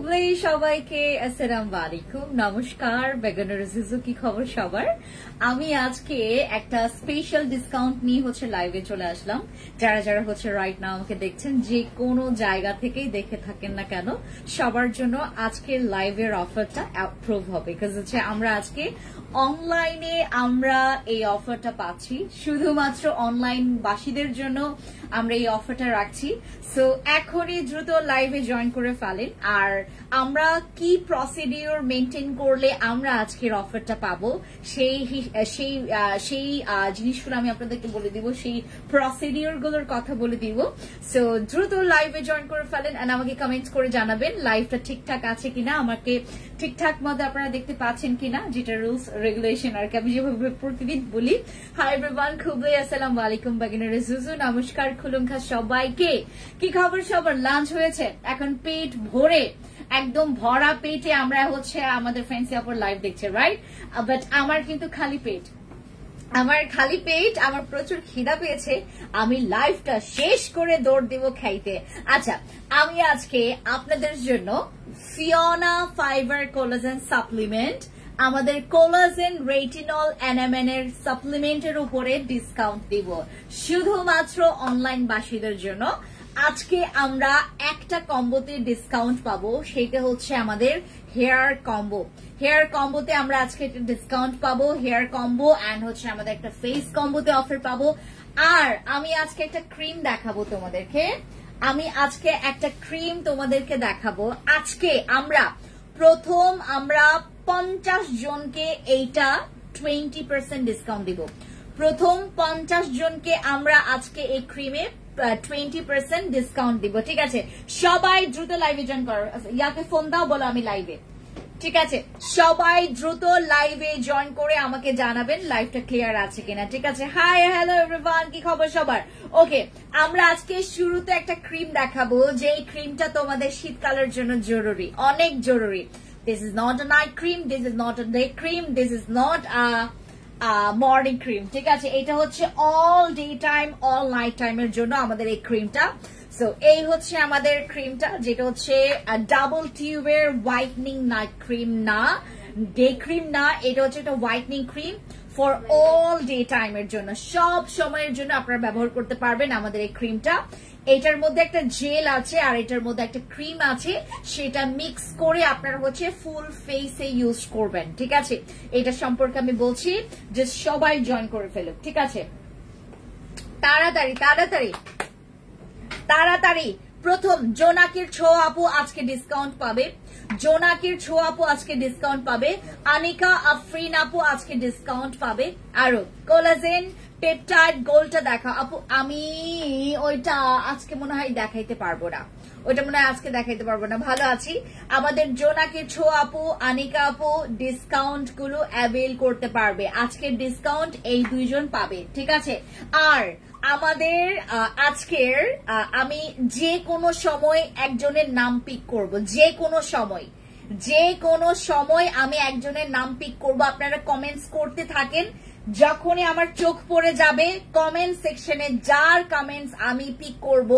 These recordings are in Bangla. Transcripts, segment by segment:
খুবই সবাইকে আসসালামু আলাইকুম নমস্কার বেগানার জিজু কি খবর সবার আমি আজকে একটা স্পেশাল ডিসকাউন্ট নিয়ে হচ্ছে লাইভে চলে আসলাম যারা যারা হচ্ছে রাইট নাও আমাকে দেখছেন যে কোনো জায়গা থেকেই দেখে থাকেন না কেন সবার জন্য আজকের লাইভের অফারটা অ্যাপ্রুভ হবে বিকজ হচ্ছে আমরা আজকে অনলাইনে আমরা এই অফারটা পাচ্ছি শুধুমাত্র অনলাইন বাসীদের জন্য আমরা এই অফারটা রাখছি সো এখনই দ্রুত লাইভে জয়েন করে ফেলেন আর আমরা কি প্রসিডিউর মেনটেন করলে আমরা আজকের অফারটা পাবো সেই জিনিসগুলো আমি আপনাদেরকে বলে দিব সেই প্রসিডিউর গুলোর কথা বলে দিব সো দ্রুত লাইভে জয়েন করে ফেলেন এন্ড আমাকে কমেন্টস করে জানাবেন লাইভটা ঠিকঠাক আছে কিনা আমাকে ঠিকঠাক মতো আপনারা দেখতে পাচ্ছেন কিনা যেটা রুলস রেগুলেশন আর কি আমি যেভাবে প্রতিদিন বলি হাই এভরিওয়ান খুবই আসসালামু আলাইকুম বেগানার জিজু নমস্কার খুলুমখা সবাইকে কি খবর সবার লাঞ্চ হয়েছে এখন পেট ভরে একদম ভরা পেটে আমরা হচ্ছে আমাদের ফ্রেন্ডস আপুর লাইভ দেখছে রাইট বাট আমার কিন্তু খালি পেট আমার প্রচুর খিদা পেয়েছে আমি লাইভটা শেষ করে দৌড় দেব খাইতে আচ্ছা আমি আজকে আপনাদের জন্য ফিওনা ফাইবার কোলাজেন সাপ্লিমেন্ট আমাদের কোলাজেন রেটিনল এনএমএন এর সাপ্লিমেন্টের উপরে ডিসকাউন্ট দিব শুধুমাত্র অনলাইন বাসীদের জন্য আজকে আমরা একটা কম্বোতে ডিসকাউন্ট পাবো সেটা হচ্ছে আমাদের হেয়ার কম্বোতে আমরা আজকে একটা ডিসকাউন্ট পাবো হেয়ার কম্বো এন্ড হচ্ছে আমাদের একটা ফেস কম্বোতে অফার পাবো আর আমি আজকে একটা ক্রিম দেখাবো তোমাদেরকে আজকে আমরা প্রথম 50 জনকে এইটা 20% ডিসকাউন্ট দিব প্রথম 50 জনকে আমরা আজকে এই ক্রিমে 20% ডিসকাউন্ট দিব ঠিক আছে সবাই দ্রুত লাইভে জয়েন করো ইয়াকে ফোন দাও বলো আমি লাইভে ঠিক আছে সবাই দ্রুত লাইভে জয়েন করে আমাকে জানাবেন লাইভটা ক্লিয়ার আছে কিনা ঠিক আছে হাই হ্যালো এভরিওয়ান কি খবর সবার ওকে আমরা আজকে শুরুতে একটা ক্রিম দেখাবো যে এই ক্রিমটা তোমাদের শীতকালের জন্য জরুরি অনেক জরুরি This is not a night cream, this is not a day cream, this is not a morning cream ঠিক আছে এটা হচ্ছে all day time all night টাইমের জন্য আমাদের এই ক্রিমটা সো এই হচ্ছে আমাদের ক্রিমটা যেটা হচ্ছে ডাবল টিউবের হোয়াইটনিং নাইট ক্রিম না ডে ক্রিম না এটা হচ্ছে একটা whitening cream for all day টাইমের জন্য সব সময়ের জন্য আপনারা ব্যবহার করতে পারবেন আমাদের এই ক্রিমটা এটার মধ্যে একটা জেল আছে আর এটার মধ্যে একটা ক্রিম আছে সেটা মিক্স করে আপনারা হচ্ছে ফুল ফেসে ইউজ করবেন ঠিক আছে এটা সম্পর্কে আমি বলছি যে সবাই জয়েন করে ফেলুক ঠিক আছে তাড়াতাড়ি প্রথম জোনাকির ছো আপু আজকে ডিসকাউন্ট পাবে আনিকা আফরিন আপু আজকে ডিসকাউন্ট পাবে আরো কোলাজেন পেপটাইড গোলটা দেখা আপু আমি ওইটা আজকে মনে হয় দেখাইতে পারবো না ভালো আছি আমাদের জোনাকির ছো আপু আনিকা আপু ডিসকাউন্ট গুলো অ্যাভেল করতে পারবে আজকের ডিসকাউন্ট এই দুইজন পাবে ঠিক আছে আর আমাদের আজকের আমি যে কোনো সময় একজনের নাম পিক করব যে কোনো সময় আমি একজনের নাম পিক করব আপনারা কমেন্টস করতে থাকেন যখনই আমার চোখ পড়ে যাবে কমেন্ট সেকশনে যার কমেন্টস আমি পিক করব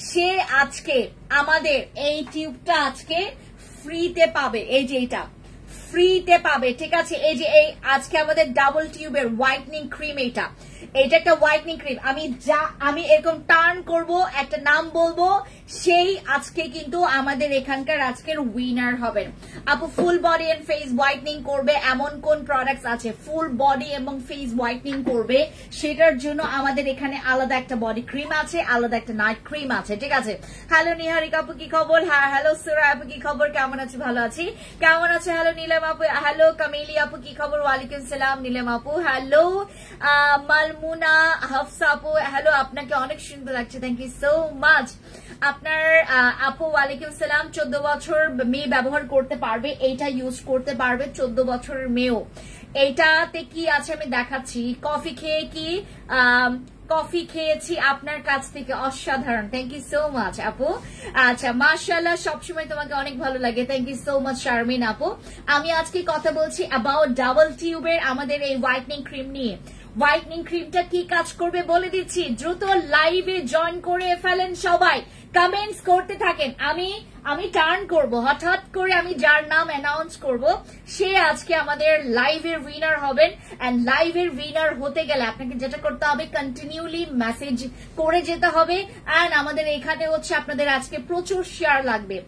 সে আজকে আমাদের এই টিউবটা আজকে ফ্রিতে পাবে এই যে এটা ফ্রিতে পাবে ঠিক আছে এই যে এই আজকে আমাদের ডাবল টিউবের হোয়াইটনিং ক্রিম এটা একটা হোয়াইটনিং ক্রিম আমি এরকম টার্ন করব একটা নাম বলবো সেই আজকে কিন্তু আমাদের এখানকার আজকের উইনার হবেন আপু full body and face whitening করবে এমন কোন প্রোডাক্টস আছে ফুল বডি এবং ফেস হোয়াইটনিং করবে সেটার জন্য আমাদের এখানে আলাদা একটা বডি ক্রিম আছে আলাদা একটা নাইট ক্রিম আছে ঠিক আছে হ্যালো নিহারিকা আপু কি খবর হ্যাঁ হ্যালো সুরা আপু কি খবর কেমন আছো ভালো আছি কেমন আছে হ্যালো নীলম আপু হ্যালো কামিলি আপু কি খবর ওয়ালাইকুম সালাম নীলম আপু হ্যালো মালমুনা হাফসা আপু হ্যালো আপনাকে অনেক সুন্দর লাগছে থ্যাংক ইউ সো মাচ আপনার আপু ওয়ালাইকুম সালাম 14 বছর মেয়ে ব্যবহার করতে পারবে এইটা ইউজ করতে পারবে 14 বছরের মেয়েও এইটাতে কি আছে আমি দেখাচ্ছি কফি খেয়েছি আপনার কাছ থেকে অসাধারণ থ্যাংক ইউ সো মাচ আপু আচ্ছা মাশাআল্লাহ সবসময় তোমাকে অনেক ভালো লাগে thank you so much Sharmin আপু আমি আজকে কথা বলছি অ্যাবাউট ডাবল টিউবের আমাদের এই হোয়াইটনিং ক্রিম নিয়ে হোয়াইটনিং ক্রিমটা কি কাজ করবে বলে দিচ্ছি, দ্রুত লাইভে জয়েন করে ফেলেন সবাই, কমেন্টস করতে থাকেন। আমি টার্ন করব, হঠাৎ করে আমি যার নাম অ্যানাউন্স করব সে আজকে আমাদের লাইভের উইনার হবেন। এন্ড লাইভের উইনার হতে গেলে আপনাকে যেটা করতে হবে, কন্টিনিউলি মেসেজ করে যেতে হবে। এন্ড আমাদের এখানে হচ্ছে আপনাদের আজকে প্রচুর শেয়ার লাগবে,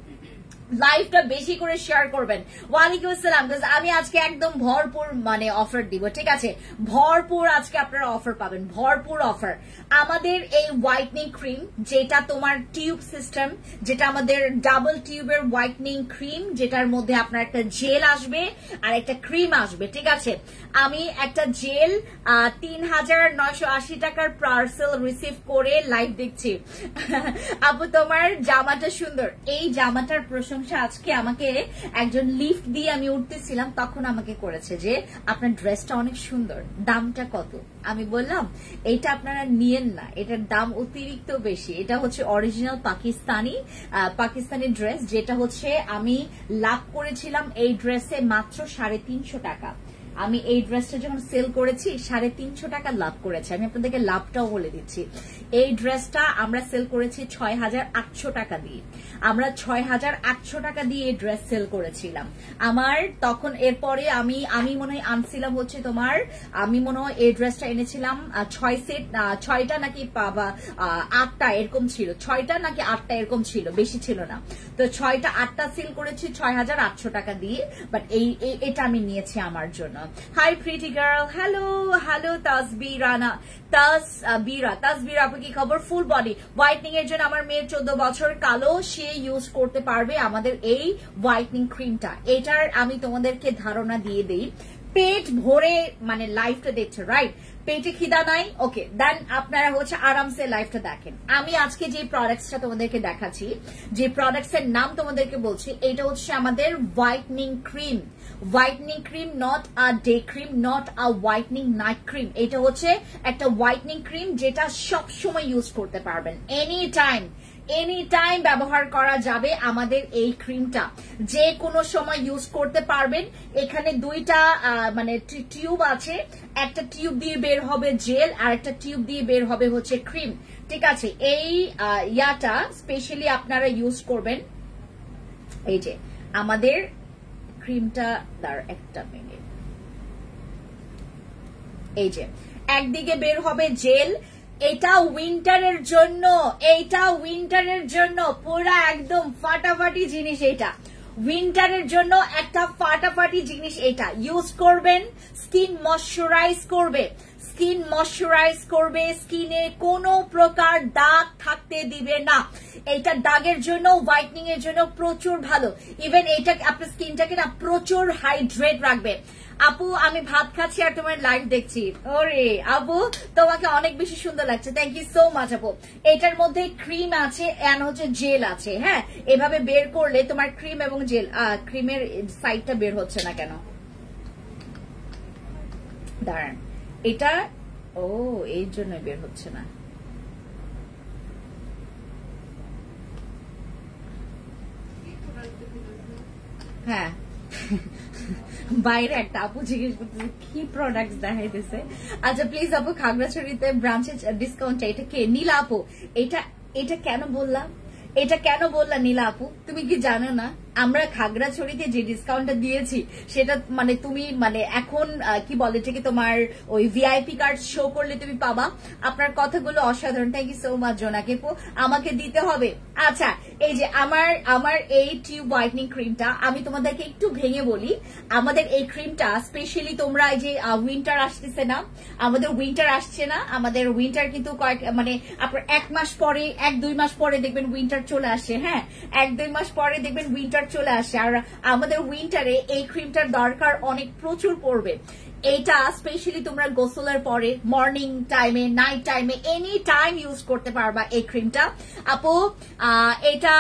লাইভটা বেশি করে শেয়ার করবেন। ওয়ালাইকুম আসসালাম। আমি আজকে একদম ভরপুর মানে অফার দিব, ঠিক আছে? ভরপুর আজকে আপনারা অফার পাবেন, ভরপুর অফার। আমাদের এই হোয়াইটনিং ক্রিম, যেটা তোমার টিউব সিস্টেম, যেটা আমাদের ডাবল টিউবের হোয়াইটনিং ক্রিম, যেটার মধ্যে আপনার একটা জেল আসবে আর একটা ক্রিম আসবে, ঠিক আছে? আমি একটা জেল ৩,৯৮০ টাকার পার্সেল রিসিভ করে লাইভ দেখছি। আপু তোমার জামাটা সুন্দর, এই জামাটার প্রশংসা আজকে আমাকে একজন লিফট দিয়ে আমি উঠতেছিলাম তখন আমাকে করেছে যে আপনার ড্রেসটা অনেক সুন্দর, দামটা কত? আমি বললাম এটা আপনারা নিয়েন না, এটার দাম অতিরিক্ত বেশি, এটা হচ্ছে অরিজিনাল পাকিস্তানি ড্রেস, যেটা হচ্ছে আমি লাভ করেছিলাম এই ড্রেসে মাত্র ৩৫০ টাকা। আমি এই ড্রেসটা যখন সেল করেছি ৩৫০ টাকা লাভ করেছি। আমি আপনাদেরকে লাভটাও বলে দিচ্ছি, এই ড্রেসটা আমরা সেল করেছি ৬,৮০০ টাকা দিয়ে। আমরা ৬,৮০০ টাকা দিয়ে এই ড্রেস সেল করেছিলাম। আমার তখন এরপরে আমি মনে হয় আনছিলাম হচ্ছে তোমার, আমি মনে হয় এই ড্রেসটা এনেছিলাম ৬ সেট, ৬টা নাকি ৮টা এরকম ছিল, ৬টা নাকি ৮টা এরকম ছিল, বেশি ছিল না। তো ৬টা 8টা সেল করেছি ৬,৮০০ টাকা দিয়ে, বাট এটা আমি নিয়েছি আমার জন্য। হাই প্রিটি গার্ল, হ্যালো তাসবিরা আপু কি খবর? ফুল বডি হোয়াইটনিং এর জন্য আমার মেয়ের 14 বছর, কালো, সে ইউজ করতে পারবে আমাদের এই হোয়াইটনিং ক্রিমটা। এটার আমি তোমাদেরকে ধারণা দিয়ে দেই, পেট ভরে মানে লাইভটা দেখছে, রাইট? পেটে খিদা নাই, ওকে, দেন আপনারা হচ্ছে আরামসে লাইভটা দেখেন। আমি আজকে যে প্রোডাক্টসটা তোমাদেরকে দেখাচ্ছি, যে প্রোডাক্টস এর নাম তোমাদেরকে বলছি, এটা হচ্ছে আমাদের whitening cream. Whitening cream, not a day cream, not a whitening night cream. এটা হচ্ছে একটা হোয়াইটনিং ক্রিম যেটা সব সময় ইউজ করতে পারবেন, এনি টাইম ব্যবহার করা যাবে আমাদের এই ক্রিমটা, যে কোনো সময় ইউজ করতে পারবেন। এখানে দুইটা মানে টিউব আছে, একটা টিউব দিয়ে বের হবে জেল আর একটা টিউব দিয়ে বের হবে হচ্ছে ক্রিম, ঠিক আছে? এই ইয়াটা স্পেশালি আপনারা ইউজ করবেন। এই যে আমাদের ক্রিমটা, দাঁড় একটা মিনিট, এই যে একদিকে বের হবে জেল, এটা উইন্টারের জন্য পুরা একদম ফাটাফাটি জিনিস। এটা উইন্টারের জন্য একটা ফাটাফাটি জিনিস, এটা ইউজ করবেন, স্কিন ময়শ্চারাইজ করবে, স্কিনে কোনো প্রকার দাগ থাকতে দিবে না। এটা দাগের জন্য, হোয়াইটনিং এর জন্য প্রচুর ভালো। ইভেন এটা আপনার স্কিনটাকে না প্রচুর হাইড্রেট রাখবে। আপু আমি ভাত খাচ্ছি আর তোমার লাইভ দেখছি, ওরে আপু তোমাকে অনেক বেশি সুন্দর লাগছে, থ্যাংক ইউ সো মাচ আপু। এটার মধ্যে ক্রিম আছে এন্ড হচ্ছে জেল আছে, হ্যাঁ? এভাবে বের করলে তোমার ক্রিম এবং জেল, ক্রিমের সাইডটা বের হচ্ছে না কেন, দাঁড়ান, এটা এই জন্য বের হচ্ছে না। হ্যাঁ বাইরে একটা আপু জিজ্ঞেস করতেছে কি প্রোডাক্ট দেখাইতেছে। আচ্ছা প্লিজ আপু, খাগড়াছড়িতে ব্রাঞ্চে ডিসকাউন্ট, এটা কে? নীলা আপু, এটা কেন বললা নীলা আপু? তুমি কি জানো না আমরা খাগড়াছড়িতে যে ডিসকাউন্টটা দিয়েছি সেটা মানে তুমি মানে এখন কি বলে এটাকে, তোমার ওই ভিআইপি কার্ড শো করলে তুমি পাবা। আপনার কথাগুলো অসাধারণ, থ্যাংক ইউ সো মাচ জোনাকে আপু, আমাকে দিতে হবে। আচ্ছা এই যে আমার এই টিউব হোয়াইটনিং ক্রিমটা আমি তোমাদেরকে একটু ভেঙে বলি। আমাদের এই ক্রিমটা স্পেশালি তোমরা এই যে উইন্টার আসতেছে না, আমাদের উইন্টার আসছে না, আমাদের উইন্টার কিন্তু মানে আপনার 1 মাস পরে 1-2 মাস পরে দেখবেন উইন্টার চলে আসে, হ্যাঁ 1-2 মাস পরে দেখবেন উইন্টার চলে আসে। আর আমাদের উইন্টারে এই ক্রিমটার দরকার অনেক প্রচুর পড়বে। এটা স্পেশালি তোমরা গোসলের পরে, মর্নিং টাইমে, নাইট টাইমে, এনি টাইম ইউজ করতে পারবা এই ক্রিমটা। আপু এটা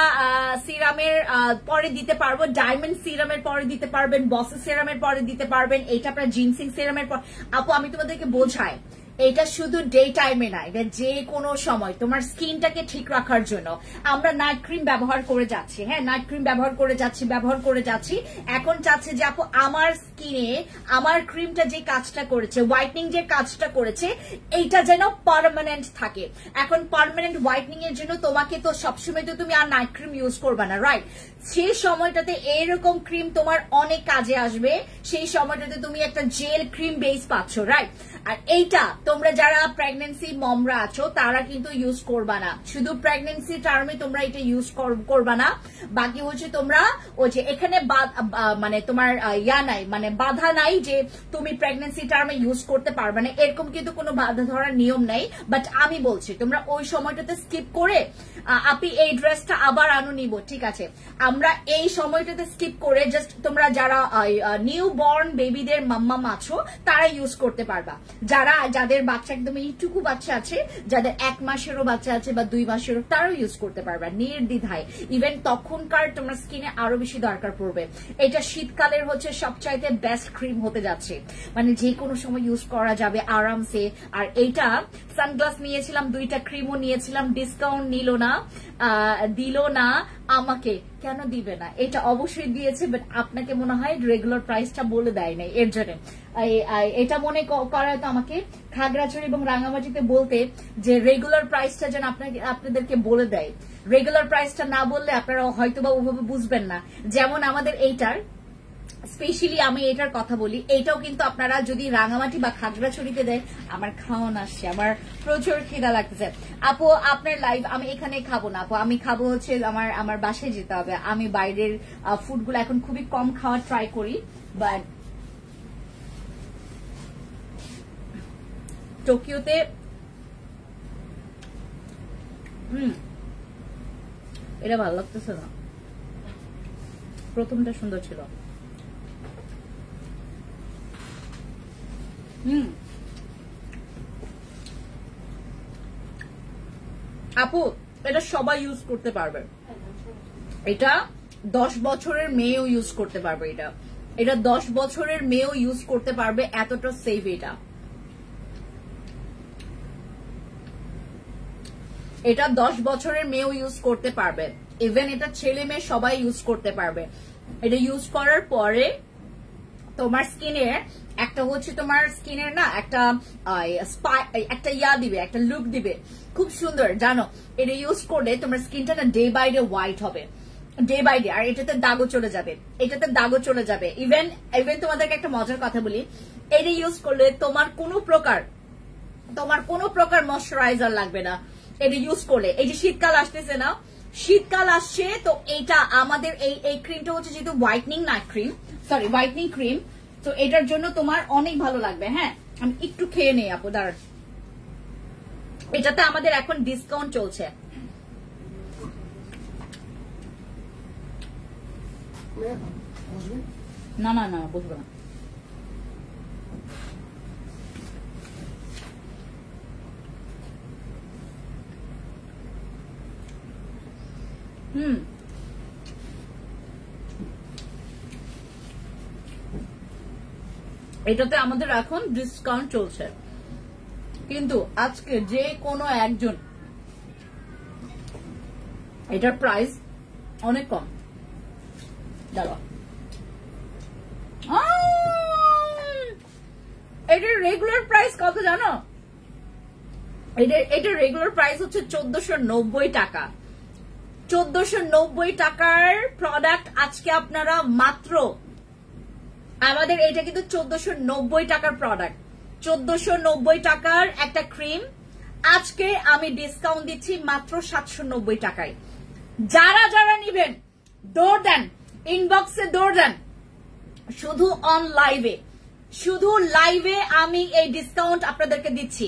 সিরামের পরে দিতে পারবো, ডায়মন্ড সিরামের পরে দিতে পারবেন, বস সিরামের পরে দিতে পারবেন, এটা আপনার জিনসিং সিরামের পর। আপু আমি তোমাদেরকে বোঝাই, এটা শুধু ডে টাইমে না, এটা যে কোনো সময় তোমার স্কিনটাকে ঠিক রাখার জন্য। আমরা নাইট ক্রিম ব্যবহার করে যাচ্ছি, হ্যাঁ নাইট ক্রিম ব্যবহার করে যাচ্ছি। এখন চাচ্ছে যে আপু আমার স্কিনে আমার ক্রিমটা যে কাজটা করেছে, হোয়াইটনিং যে কাজটা করেছে, এইটা যেন পার্মানেন্ট থাকে। এখন পার্মানেন্ট হোয়াইটনিং এর জন্য তোমাকে তো সবসময় তো তুমি আর নাইট ক্রিম ইউজ করবে না, রাইট? সেই সময়টাতে এইরকম ক্রিম তোমার অনেক কাজে আসবে। সেই সময়টাতে তুমি একটা জেল ক্রিম বেস পাচ্ছ, রাইট? আর এইটা তোমরা যারা প্রেগনেন্সি মমরা আছো তারা কিন্তু ইউজ করবা না। শুধু প্রেগনেন্সি টার্মে তোমরা এটা ইউজ করবা না। বাকি হচ্ছে তোমরা ওই যে এখানে মানে তোমার ইয়া নাই, মানে বাধা নাই যে তুমি প্রেগনেন্সি টার্মে ইউজ করতে পারবে না, এরকম কিন্তু কোনো বাধা ধরার নিয়ম নাই। বাট আমি বলছি তোমরা ওই সময়টাতে স্কিপ করে আপনি এই ড্রেসটা আবার আনো নিব, ঠিক আছে? আমরা এই সময়টাতে স্কিপ করে জাস্ট তোমরা যারা নিউ বর্ন বেবিদের মাম্মাম আছো তারা ইউজ করতে পারবা। যাদের বাচ্চা একদম এইটুকু বাচ্চা আছে, যাদের 1 মাসেরও বাচ্চা আছে বা 2 মাসেরও, তারাও ইউজ করতে পারবা নির্দ্বিধায়। ইভেন তখনকার তোমার স্কিনে আরো বেশি দরকার পড়বে। এটা শীতকালের হচ্ছে সবচাইতে বেস্ট ক্রিম হতে যাচ্ছে, মানে যে কোনো সময় ইউজ করা যাবে আরামসে। আর এইটা সানগ্লাস নিয়েছিলাম, 2টা ক্রিমও নিয়েছিলাম, ডিসকাউন্ট দিল না আমাকে। কেন দিবে না? এটা অবশ্যই দিয়েছে, বাট আপনাকে মনে হয় রেগুলার প্রাইসটা বলে দেয় নাই, এর জন্য এটা মনে করা তো আমাকে খাগড়াছড়ি এবং রাঙামাটিতে বলতে যে রেগুলার প্রাইসটা যেন আপনাদেরকে বলে দেয়। রেগুলার প্রাইসটা না বললে আপনারা হয়তো বা ওভাবে বুঝবেন না। যেমন আমাদের এইটার স্পেশালি আমি এটার কথা বলি, এইটাও কিন্তু আপনারা যদি রাঙামাটি বা খাগড়াছড়িতে দেয়, আমার খাওয়ান আসছে, আমার প্রচুর খিদা লাগতেছে। আপু আপনার লাইভ আমি এখানে খাবো না আপু, আমি খাবো হচ্ছে আমার বাসায় যেতে হবে। আমি বাইরের ফুডগুলো এখন খুবই কম খাওয়ার ট্রাই করি, বাট টোকিওতে এটা ভালো লাগতেছে না, প্রথমটা সুন্দর ছিল। আপু এটা সবাই ইউজ করতে পারবে, এটা 10 বছরের মেয়েও ইউজ করতে পারবে, এটা 10 বছরের মেয়েও ইউজ করতে পারবে, এতটা সেফ এটা 10 বছরের মেয়েও ইউজ করতে পারবে। ইভেন এটা ছেলে মেয়ে সবাই ইউজ করতে পারবে। এটা ইউজ করার পরে তোমার স্কিনের একটা হচ্ছে তোমার স্কিনের না একটা ইয়া দিবে, একটা লুক দিবে, খুব সুন্দর জানো। এটা ইউজ করলে তোমার স্কিনটা না ডে বাই ডে হোয়াইট হবে, ডে বাই ডে। আর এটাতে দাগও চলে যাবে, ইভেন তোমাদেরকে একটা মজার কথা বলি, এটা ইউজ করলে তোমার কোনো প্রকার ময়শ্চারাইজার লাগবে না। এটা ইউজ করলে এই যে শীতকাল আসতেছে না, শীতকাল আসছে, তো এইটা আমাদের এই ক্রিমটা হচ্ছে যেহেতু হোয়াইটনিং ক্রিম, তো এটার জন্য তোমার অনেক ভালো লাগবে। হ্যাঁ আমি একটু খেয়ে নেই আপু, দাঁড়ান। এটাতে আমাদের এখন ডিসকাউন্ট চলছে। না না না বুঝবো না। এটাতে আমাদের এখন ডিসকাউন্ট চলছে, কিন্তু আজকে যে কোনো একজন এটার প্রাইস অনেক কম। দাঁড়াও, এটার রেগুলার প্রাইস কত জানো? এটার রেগুলার প্রাইস হচ্ছে 1490 টাকা। 1490 টাকার প্রোডাক্ট আজকে আপনারা মাত্র, আমাদের এটা কিন্তু 1490 টাকার প্রোডাক্ট, 1490 টাকার একটা ক্রিম আজকে আমি ডিসকাউন্ট দিচ্ছি মাত্র 790 টাকায়। যারা নিবেন দৌড় দেন, ইনবক্সে দৌড় দেন, শুধু লাইভে আমি এই ডিসকাউন্ট আপনাদেরকে দিচ্ছি।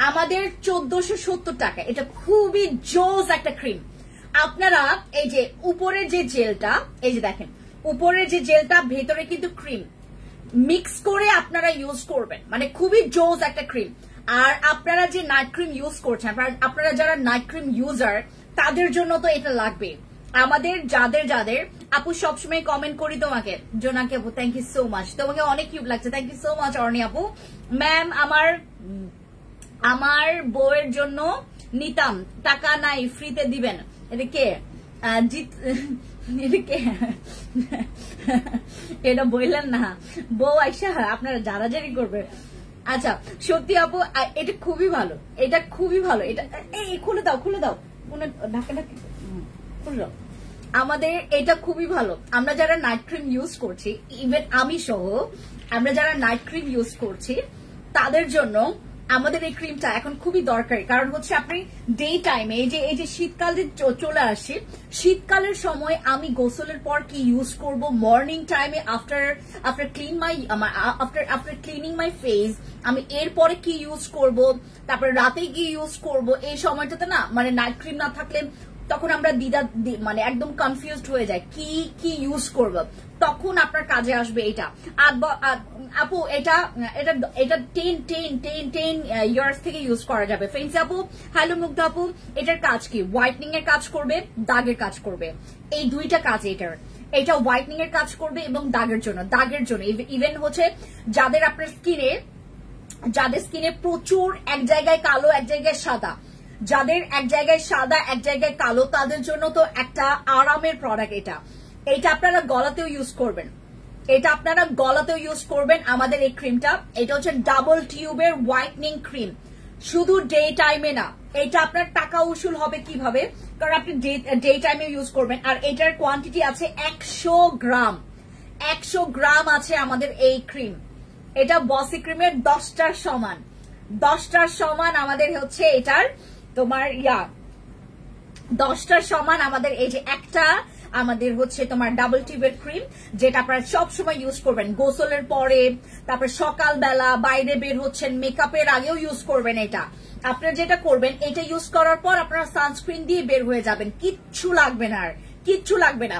আমাদের 1470 টাকা, এটা খুবই জোস একটা ক্রিম। আপনারা এই যে উপরের যে জেলটা, এই যে দেখেন উপরের যে জেলটা, ভেতরে কিন্তু ক্রিম মিক্স করে আপনারা ইউজ করবেন, মানে খুবই জোস একটা ক্রিম। আর আপনারা যে নাইট ক্রিম ইউজ করছেন, আপনারা যারা নাইট ক্রিম ইউজার তাদের জন্য তো এটা লাগবে। আমাদের যাদের আপু সবসময় কমেন্ট করি তোমাকে, জোনাকি আপু থ্যাংক ইউ সো মাচ, তোমাকে অনেক কিউট লাগছে, থ্যাংক ইউ সো মাচ অর্ণি আপু। ম্যাম আমার আমার বউয়ের জন্য নিতাম, টাকা নাই, ফ্রিতে দিবেন। এদিকে এটা বললেন না, বউ আইসা আপনারা জারাজারি করবে। আচ্ছা সত্যি আপু এটা খুবই ভালো, এটা খুবই ভালো। এটা খুলে দাও, খুলে দাও, ঢাকা ঢাকা খুলে দাও। আমাদের এটা খুবই ভালো। আমরা যারা নাইট ক্রিম ইউজ করছি, ইভেন আমি সহ আমরা যারা নাইট ক্রিম ইউজ করছি, তাদের জন্য আমাদের এই ক্রিমটা এখন খুবই দরকারি। কারণ হচ্ছে আপনি ডে টাইমে এই যে শীতকাল চলে আসে, শীতকালের সময় আমি গোসলের পর কি ইউজ করব, মর্নিং টাইমে আফটার ক্লিনিং মাই ফেস আমি এরপরে কি ইউজ করব, তারপরে রাতে কি ইউজ করব, এই সময়টাতে না মানে নাইট ক্রিম না থাকলে তখন আমরা মানে একদম কনফিউজড হয়ে যায় কি ইউজ করব। তখন আপনার কাজে আসবে এটা। আপু এটা 10 ইয়ার্স থেকে ইউজ করা যাবে। ফ্রেন্ডস আপু, হ্যালো মুগ্ধা আপু, এটার কাজ কি? হোয়াইটনিং এর কাজ করবে, দাগের কাজ করবে, এই দুইটা কাজ এটার। এটা হোয়াইটনিং এর কাজ করবে এবং দাগের জন্য ইভেন হচ্ছে যাদের স্কিনে প্রচুর এক জায়গায় কালো এক জায়গায় সাদা, যাদের এক জায়গায় সাদা এক জায়গায় কালো, তাদের জন্য তো একটা আরামের প্রোডাক্ট এটা আপনারা গলাতেও ইউজ করবেন, আমাদের এই ক্রিমটা। এটা হচ্ছে ডাবল টিউবের হোয়াইটনিং ক্রিম, শুধু ডে টাইমে না। এটা আপনার টাকা উসুল হবে কিভাবে, কারণ আপনি ডে টাইমে ইউজ করবেন। আর এটার কোয়ান্টিটি আছে 100 গ্রাম, 100 গ্রাম আছে আমাদের এই ক্রিম। এটা বসি ক্রিমের 10টার সমান আমাদের হচ্ছে এটার তোমার 10টার সমান আমাদের এই যে একটা আমাদের হচ্ছে তোমার ডাবল টিউবের ক্রিম, যেটা আপনারা সবসময় ইউজ করবেন গোসলের পরে, তারপরে সকালবেলা বাইরে বের হচ্ছেন, মেকআপের আগেও ইউজ করবেন। এটা আপনারা যেটা করবেন, এটা ইউজ করার পর আপনারা সানস্ক্রিন দিয়ে বের হয়ে যাবেন, কিচ্ছু লাগবে না।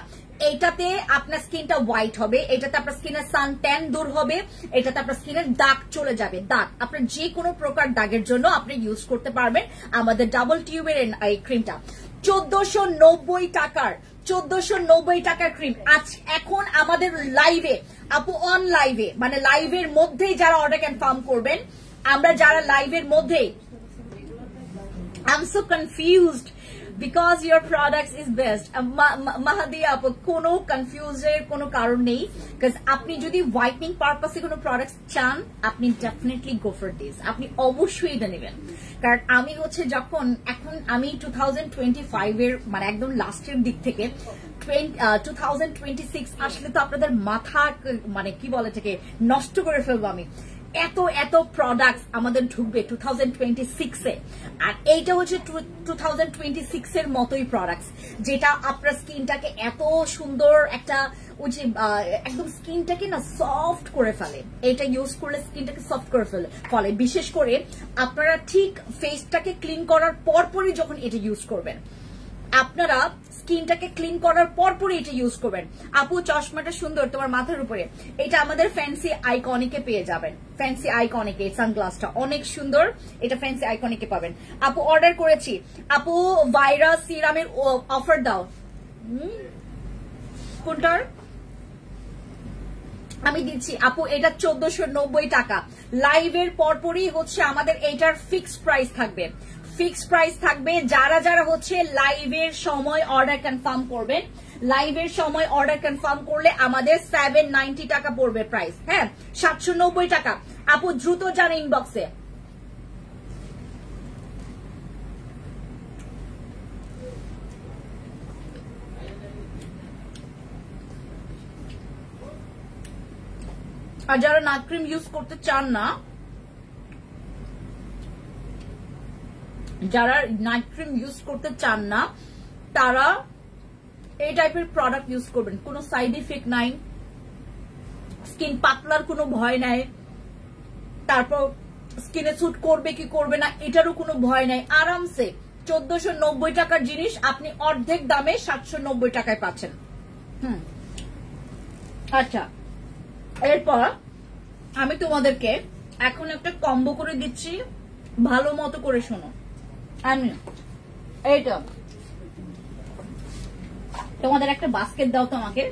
এইটাতে আপনার স্কিনটা হোয়াইট হবে, এটাতে আপনার স্কিনের সান ট্যান দূর হবে, এটাতে আপনার স্কিনের দাগ চলে যাবে। দাগ আপনার যে কোনো প্রকার দাগের জন্য আপনি ইউজ করতে পারবেন আমাদের ডাবল টিউবের এই ক্রিমটা। 1490 টাকার ক্রিম আজ এখন আমাদের লাইভে আপু, অন লাইভে মানে লাইভের মধ্যেই যারা অর্ডার কনফার্ম করবেন, আমরা যারা লাইভের মধ্যেই, I'm so confused because your products is best. Mahadi আপু, কোনো কনফিউজের কোনো কারণ নেই, কারণ আপনি যদি হোয়াইটনিং পারপাসে কোনো প্রোডাক্ট চান, আপনি ডেফিনেটলি গো ফর দিস, আপনি অবশ্যই এটা নেবেন। কারণ আমি হচ্ছে এখন আমি 2025 এর মানে একদম লাস্টের দিক থেকে 2026 আসলে তো আপনাদের মাথা মানে কি বলে থেকে নষ্ট করে ফেলবো আমি। এত প্রোডাক্টস আমাদের ঢুকবে 2026 এ, আর এইটা হচ্ছে 2026 এর মতোই প্রোডাক্টস, যেটা আপনার স্কিনটাকে এত সুন্দর একটা ওই যে একদম স্কিনটাকে না সফট করে ফেলে। এটা ইউজ করলে স্কিনটাকে সফট করে ফলে, বিশেষ করে আপনারা ঠিক ফেসটাকে ক্লিন করার পরপরই যখন এটা ইউজ করবেন, আপনারা স্কিনটাকে ক্লিন করার পরপরই এটা ইউজ করবেন। আপু চশমাটা সুন্দর তোমার মাথার উপরে, এটা আমাদের ফ্যান্সি আইকনিকে পেয়ে যাবেন। ফ্যান্সি আইকনিকে সানগ্লাসটা অনেক সুন্দর, এটা ফ্যান্সি আইকনিকে পাবেন। আপু অর্ডার করেছি, আপু ভাইরাস সিরামের অফার দাও। কোনটার আমি দিচ্ছি আপু, এটা 1490 টাকা। লাইভের পরপরই হচ্ছে আমাদের এটার ফিক্সড প্রাইস থাকবে। যারা হচ্ছে লাইভের সময় অর্ডার কনফার্ম করবেন, লাইভের সময় অর্ডার কনফার্ম করলে আমাদের 790 টাকা পড়বে প্রাইস। হ্যাঁ 790 টাকা। আপু দ্রুত যান ইনবক্সে। আর যারা নাইট ক্রিম ইউজ করতে চান না, তারা এই টাইপের প্রোডাক্ট ইউজ করবেন। কোনো সাইড ইফেক্ট নাই, স্কিন পাতলার কোনো ভয় নাই, তারপর স্কিনে স্যুট করবে কি করবে না এটারও কোনো ভয় নাই। আরামসে 1490 টাকার জিনিস আপনি অর্ধেক দামে 790 টাকায় পাচ্ছেন। আচ্ছা, এরপর আমি তোমাদেরকে এখন একটা কম্বো করে দিচ্ছি, ভালো মতো করে শোনো। আমি এইটা তোমাদের একটা বাস্কেট দাও তো আমাকে।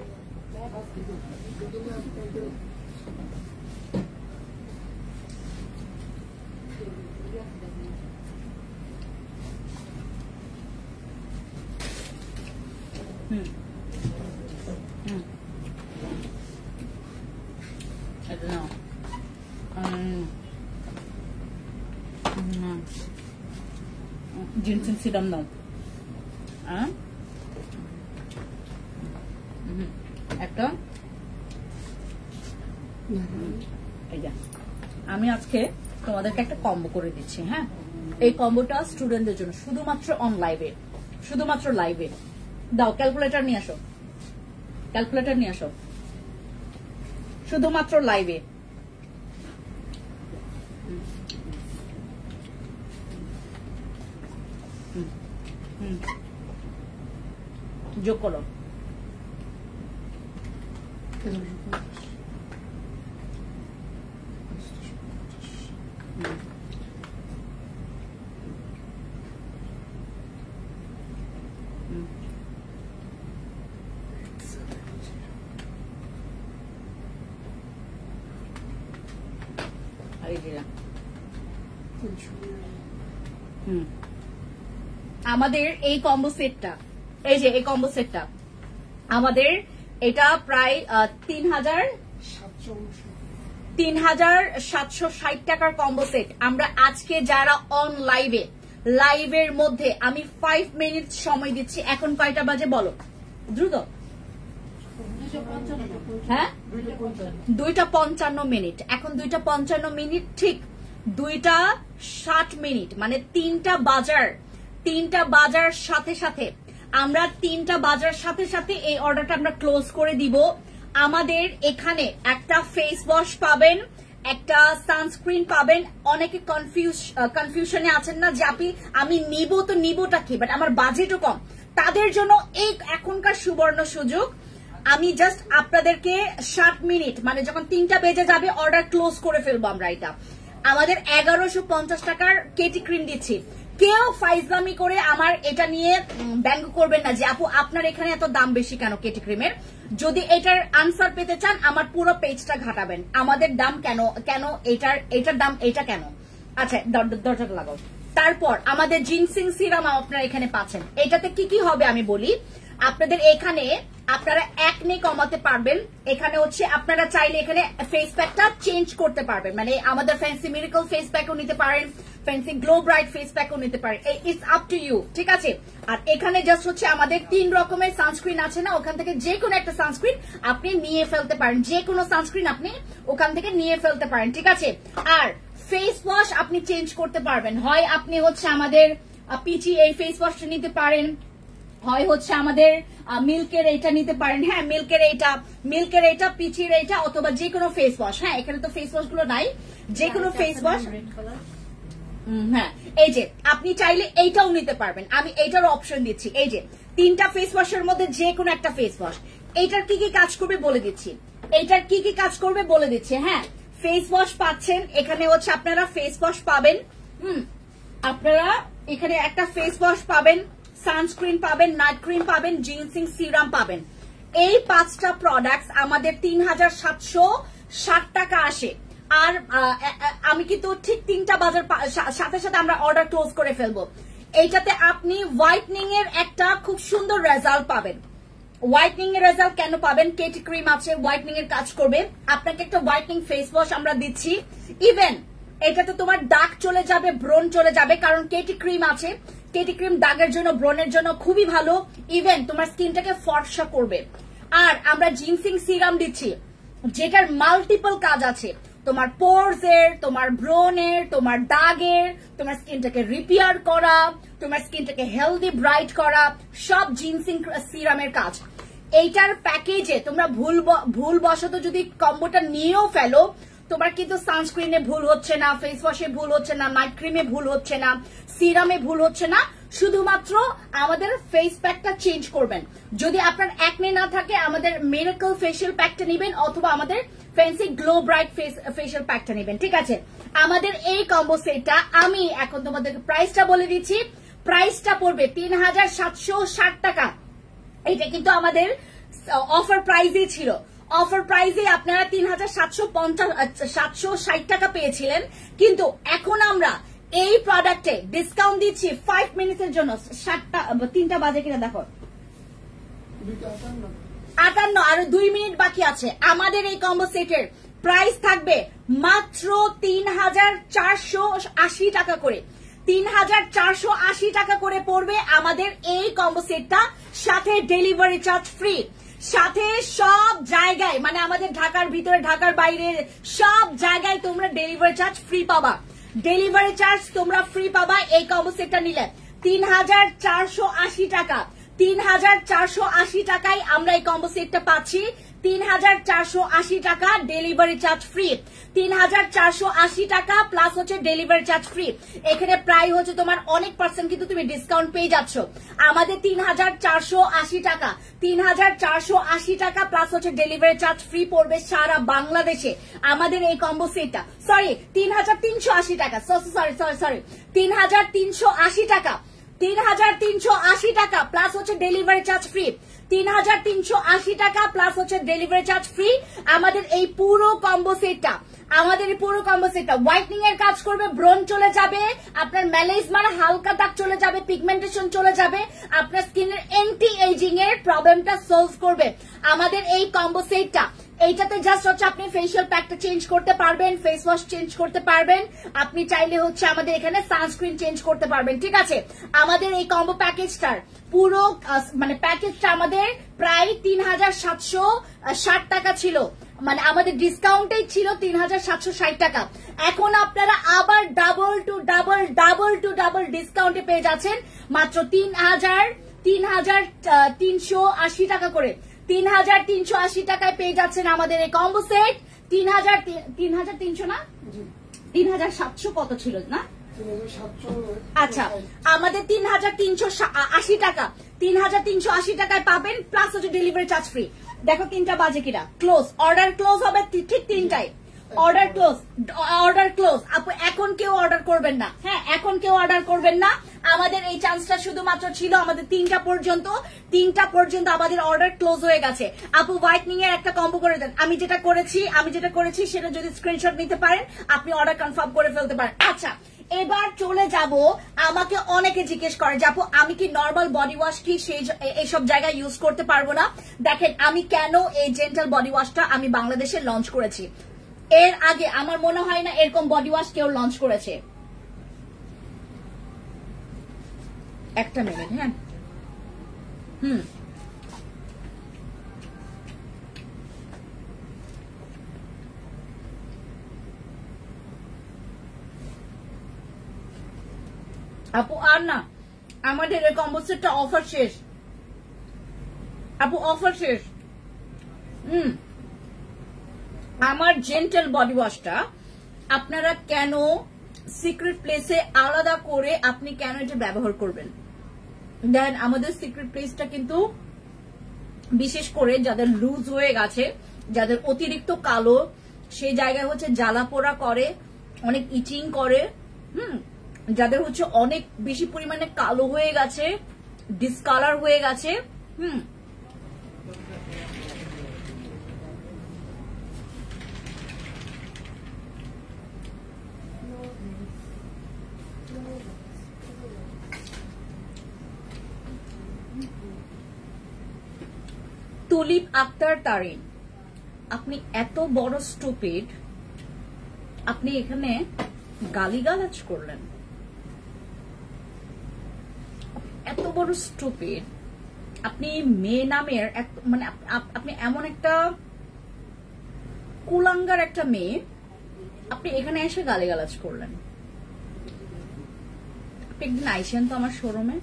I don't know. Ginseng serum দাও একটা আমি আজকে তোমাদেরকে একটা কম্বো করে দিচ্ছি। হ্যাঁ, এই কম্বোটা স্টুডেন্টদের জন্য, শুধুমাত্র অন লাইভে, শুধুমাত্র লাইভে। দাও ক্যালকুলেটর নিয়ে আসো, ক্যালকুলেটর নিয়ে আসো, শুধুমাত্র লাইভে। যোগ করো। আমাদের এই কম্বো সেটটা, এই যে এই কম্বো সেটটা আমাদের এটা প্রায় ৩,৭৬০ টাকার কম্বো সেট। আমরা আজকে যারা অন লাইভে, লাইভের মধ্যে আমি 5 মিনিট সময় দিচ্ছি। এখন কয়টা বাজে বলো দ্রুত? হ্যাঁ, 2:55 মিনিট। এখন 2:55 মিনিট, ঠিক 2:60 মিনিট, মানে 3টা বাজার সাথে সাথে আমরা 3টা বাজার সাথে সাথে এই অর্ডারটা আমরা ক্লোজ করে দিব। আমাদের এখানে একটা ফেস ওয়াশ পাবেন, একটা সানস্ক্রিন পাবেন। অনেকে কনফিউশনে আছেন না যে আমি নিব তো নিবটা কি, বাট আমার বাজেটও কম, তাদের জন্য এই এখনকার সুবর্ণ সুযোগ। আমি জাস্ট আপনাদেরকে 60 মিনিট, মানে যখন 3টা বেজে যাবে অর্ডার ক্লোজ করে ফেলবো আমরা। এটা আমাদের 1150 টাকার কেটি ক্রিম দিচ্ছি। কেউ ফাইজলামি করে আমার এটা নিয়ে ব্যঙ্গ করবেন না যে আপু আপনার এখানে এত দাম বেশি কেন কেটি ক্রিমের। যদি এটার আনসার পেতে চান আমার পুরো পেজটা ঘাটাবেন, আমাদের দাম কেন, এটার দাম এটা কেন। আচ্ছা, দরজাটা লাগাও। তারপর আমাদের জিনসিং সিরাম আপনারা এখানে পাচ্ছেন। এটাতে কি কি হবে আমি বলি আপনাদের। এখানে আপনারা একনে কমাতে পারবেন। এখানে হচ্ছে আপনারা চাইলে এখানে ফেস প্যাকটা চেঞ্জ করতে পারবেন, মানে আমাদের ফ্যান্সি মিরাকল ফেস প্যাকও নিতে পারেন, ফ্যান্সি গ্লো ব্রাইট ফেস প্যাকও নিতে পারেন। ইটস আপ টু ইউ, ঠিক আছে। আর এখানে জাস্ট হচ্ছে আমাদের 3 রকমের সানস্ক্রিন আছে না, ওখান থেকে যে কোনো একটা সানস্ক্রিন আপনি নিয়ে ফেলতে পারেন, যে কোনো সানস্ক্রিন আপনি ওখান থেকে নিয়ে ফেলতে পারেন, ঠিক আছে। আর ফেস ওয়াশ আপনি চেঞ্জ করতে পারবেন, হয় আপনি হচ্ছে আমাদের পিচি এই ফেস ওয়াশটা নিতে পারেন, হয় হচ্ছে আমাদের মিল্কের এইটা নিতে পারেন। হ্যাঁ, মিল্কের এইটা, পিচির এইটা, অথবা যে কোনো ফেস ওয়াশ। হ্যাঁ, এখানে তো ফেস ওয়াশ গুলো নাই, যে কোনো ফেস ওয়াশ। হ্যাঁ, এই যে আপনি চাইলে এইটাও নিতে পারবেন, আমি এইটার অপশন দিচ্ছি। এই যে 3টা ফেস ওয়াশের মধ্যে যে কোনো একটা ফেস ওয়াশ। এইটার কি কি কাজ করবে বলে দিচ্ছি, এইটার কি কি কাজ করবে বলে দিচ্ছি। হ্যাঁ, ফেস ওয়াশ পাচ্ছেন, এখানে হচ্ছে আপনারা ফেস ওয়াশ পাবেন। আপনারা এখানে একটা ফেস ওয়াশ পাবেন, সানস্ক্রিন পাবেন, নাইট ক্রিম পাবেন, জিনসিং সিরাম পাবেন। এই 5টা প্রোডাক্টস আমাদের 3,760 টাকা আসে। আর আমি কিন্তু ঠিক 3টা বাজার সাথে সাথে আমরা অর্ডার ক্লোজ করে ফেলবো। এইটাতে আপনি হোয়াইটনিং এর একটা খুব সুন্দর রেজাল্ট পাবেন। হোয়াইটনিং এর রেজাল্ট কেন পাবেন? কেটি ক্রিম আছে, হোয়াইটনিং এর কাজ করবে। আপনাকে একটা হোয়াইটনিং ফেস ওয়াশ আমরা দিচ্ছি। ইভেন এটাতে তোমার দাগ চলে যাবে, ব্রণ চলে যাবে, কারণ কেটি ক্রিম আছে। কেটি ক্রিম দাগের জন্য, ব্রণের জন্য খুবই ভালো। ইভেন তোমার স্কিনটাকে ফর্সা করবে। আর আমরা জিনসিং সিরাম দিচ্ছি, যেটার মাল্টিপল কাজ আছে। তোমার পোরস এর, তোমার ব্রণের, তোমার দাগের, তোমার স্কিনটাকে রিপেয়ার করা, তোমার স্কিনটাকে হেলদি ব্রাইট করা, সব জিনসিং সিরামের কাজ। এইটার প্যাকেজে তোমরা ভুলবশত যদি কম্বোটা নিয়েও ফেলো, তোমার কিন্তু সানস্ক্রিনে ভুল হচ্ছে না, ফেস ওয়াশে ভুল হচ্ছে না, নাইট ক্রিমে ভুল হচ্ছে না, সিরামে ভুল হচ্ছে না। শুধুমাত্র আমাদের ফেস প্যাকটা চেঞ্জ করবেন। যদি আপনার একনে না থাকে আমাদের মিরাকল ফেশিয়াল প্যাকটা নেবেন, অথবা আমাদের ফ্যান্সি গ্লো ব্রাইট ফেশিয়াল প্যাকটা নেবেন, ঠিক আছে। আমাদের এই কম্বো সেটটা আমি এখন তোমাদেরকে প্রাইসটা বলে দিচ্ছি। প্রাইসটা পড়বে 3,760 টাকা। এটা কিন্তু আমাদের অফার প্রাইসই ছিল। অফার প্রাইসে আপনারা 3,760 টাকা পেয়েছিলেন, কিন্তু এখন আমরা এই প্রোডাক্টে ডিসকাউন্ট দিচ্ছি 5 মিনিটের জন্য। 3টা বাজে কিনা দেখো, 58 আরো 2 মিনিট বাকি আছে। আমাদের এই কম্বো সেটের প্রাইস থাকবে মাত্র 3480 টাকা করে। 3480 টাকা করে পড়বে আমাদের এই কম্বো সেটটা, সাথে ডেলিভারি চার্জ ফ্রি, সাথে সব জায়গায় মানে আমাদের ঢাকার ভিতরে ঢাকার বাইরে সব জায়গায় তোমরা ডেলিভারি চার্জ ফ্রি পাবা। ডেলিভারি চার্জ তোমরা ফ্রি পাবা এই কম্বো সেটটা নিলে। 3480 টাকা, 3480 টাকায় আমরা এই কম্বো সেটটা পাচ্ছি। 3480 টাকা ডেলিভারি চার্জ ফ্রি, 3480 টাকা প্লাস হচ্ছে ডেলিভারি চার্জ ফ্রি। এখানে প্রায় হচ্ছে তোমার অনেক পার্সেন্ট কিন্তু তুমি ডিসকাউন্ট পেয়ে যাচ্ছ। আমাদের 3480 টাকা, 3480 টাকা প্লাস হচ্ছে ডেলিভারি চার্জ ফ্রি পড়বে সারা বাংলাদেশে আমাদের এই কম্বো সেটটা। সরি 3380 টাকা, সরি 3380 টাকা, 3380 টাকা প্লাস হচ্ছে ডেলিভারি চার্জ ফ্রি, 3380 টাকা প্লাস হচ্ছে ডেলিভারি চার্জ ফ্রি। আমাদের এই পুরো কম্বো সেটটা, আমাদের এই পুরো কম্বো সেটটা হোয়াইটনিং এর কাজ করবে, ব্রোন চলে যাবে, আপনার ম্যালেজমার হালকা দাগ চলে যাবে, পিগমেন্টেশন চলে যাবে, আপনার স্কিনের এন্টি এজিং এর প্রবলেমটা সলভ করবে আমাদের এই কম্বো সেটটা। এইটাতে জাস্ট হচ্ছে আপনি ফেসিয়াল প্যাকটা চেঞ্জ করতে পারবেন, ফেস ওয়াশ চেঞ্জ করতে পারবেন, আপনি চাইলে হচ্ছে আমাদের এখানে সানস্ক্রিন চেঞ্জ করতে পারবেন, ঠিক আছে। আমাদের এই কম্বো প্যাকেজটার পুরো মানে প্যাকেজটা আমাদের প্রায় 3760 টাকা ছিল, মানে আমাদের ডিসকাউন্টেই ছিল 3760 টাকা। এখন আপনারা আবার ডাবল টু ডাবল ডিসকাউন্টে পেয়ে যাচ্ছেন মাত্র 3380 টাকা করে। 3380 টাকায় পেয়ে যাচ্ছেন আমাদের এই কম্বো সেট। 3300 না 3700 কত ছিল না, আচ্ছা আমাদের 3380 টাকা, 3380 টাকায় পাবেন প্লাস হচ্ছে ডেলিভারি চার্জ ফ্রি। দেখো 3টা বাজে কিনা, ক্লোজ, অর্ডার ক্লোজ হবে ঠিক 3টায়, অর্ডার ক্লোজ। আপু এখন কেউ অর্ডার করবেন না, হ্যাঁ এখন কেউ অর্ডার করবেন না। আমাদের এই চান্সটা শুধুমাত্র ছিল আমাদের 3টা পর্যন্ত আমাদের অর্ডার ক্লোজ হয়ে গেছে। আপু হোয়াইটনিং এর একটা কম্বো করে দেন। আমি যেটা করেছি সেটা যদি স্ক্রিনশট নিতে পারেন আপনি অর্ডার কনফার্ম করে ফেলতে পারেন। আচ্ছা এবার চলে যাব, আমাকে অনেকে জিজ্ঞেস করে যে আপু আমি কি নর্মাল বডি ওয়াশ কি সেই এইসব জায়গায় ইউজ করতে পারবো না। দেখেন আমি কেন এই জেন্টাল বডি ওয়াশটা আমি বাংলাদেশে লঞ্চ করেছি, এর আগে আমার মনে হয় না এরকম বডি ওয়াশ কেউ লঞ্চ করেছে। একটা মিনিট, হ্যাঁ আপু আর না, আমাদের এই কম্বো সেটটা অফার শেষ আপু, অফার শেষ। আমার জেন্টাল বডি ওয়াশটা আপনারা কেন সিক্রেট প্লেসে আলাদা করে আপনি কেন এটা ব্যবহার করবেন? দেন আমাদের সিক্রেট প্লেসটা কিন্তু বিশেষ করে যাদের লুজ হয়ে গেছে, যাদের অতিরিক্ত কালো, সেই জায়গায় হচ্ছে জ্বালা পোড়া করে, অনেক ইচিং করে, যাদের হচ্ছে অনেক বেশি পরিমাণে কালো হয়ে গেছে, ডিসকালার হয়ে গেছে, তুলিপ আক্তার তারিন, আপনি এত বড় স্টুপিড, আপনি এখানে গালিগালাজ করলেন, এত বড় স্টুপিড আপনি, মেয়ে নামের মানে আপনি এমন একটা কুলাঙ্গার একটা মেয়ে, আপনি এখানে এসে গালিগালাজ করলেন। আপনি একদিন আইসেন তো আমার শোরুমে,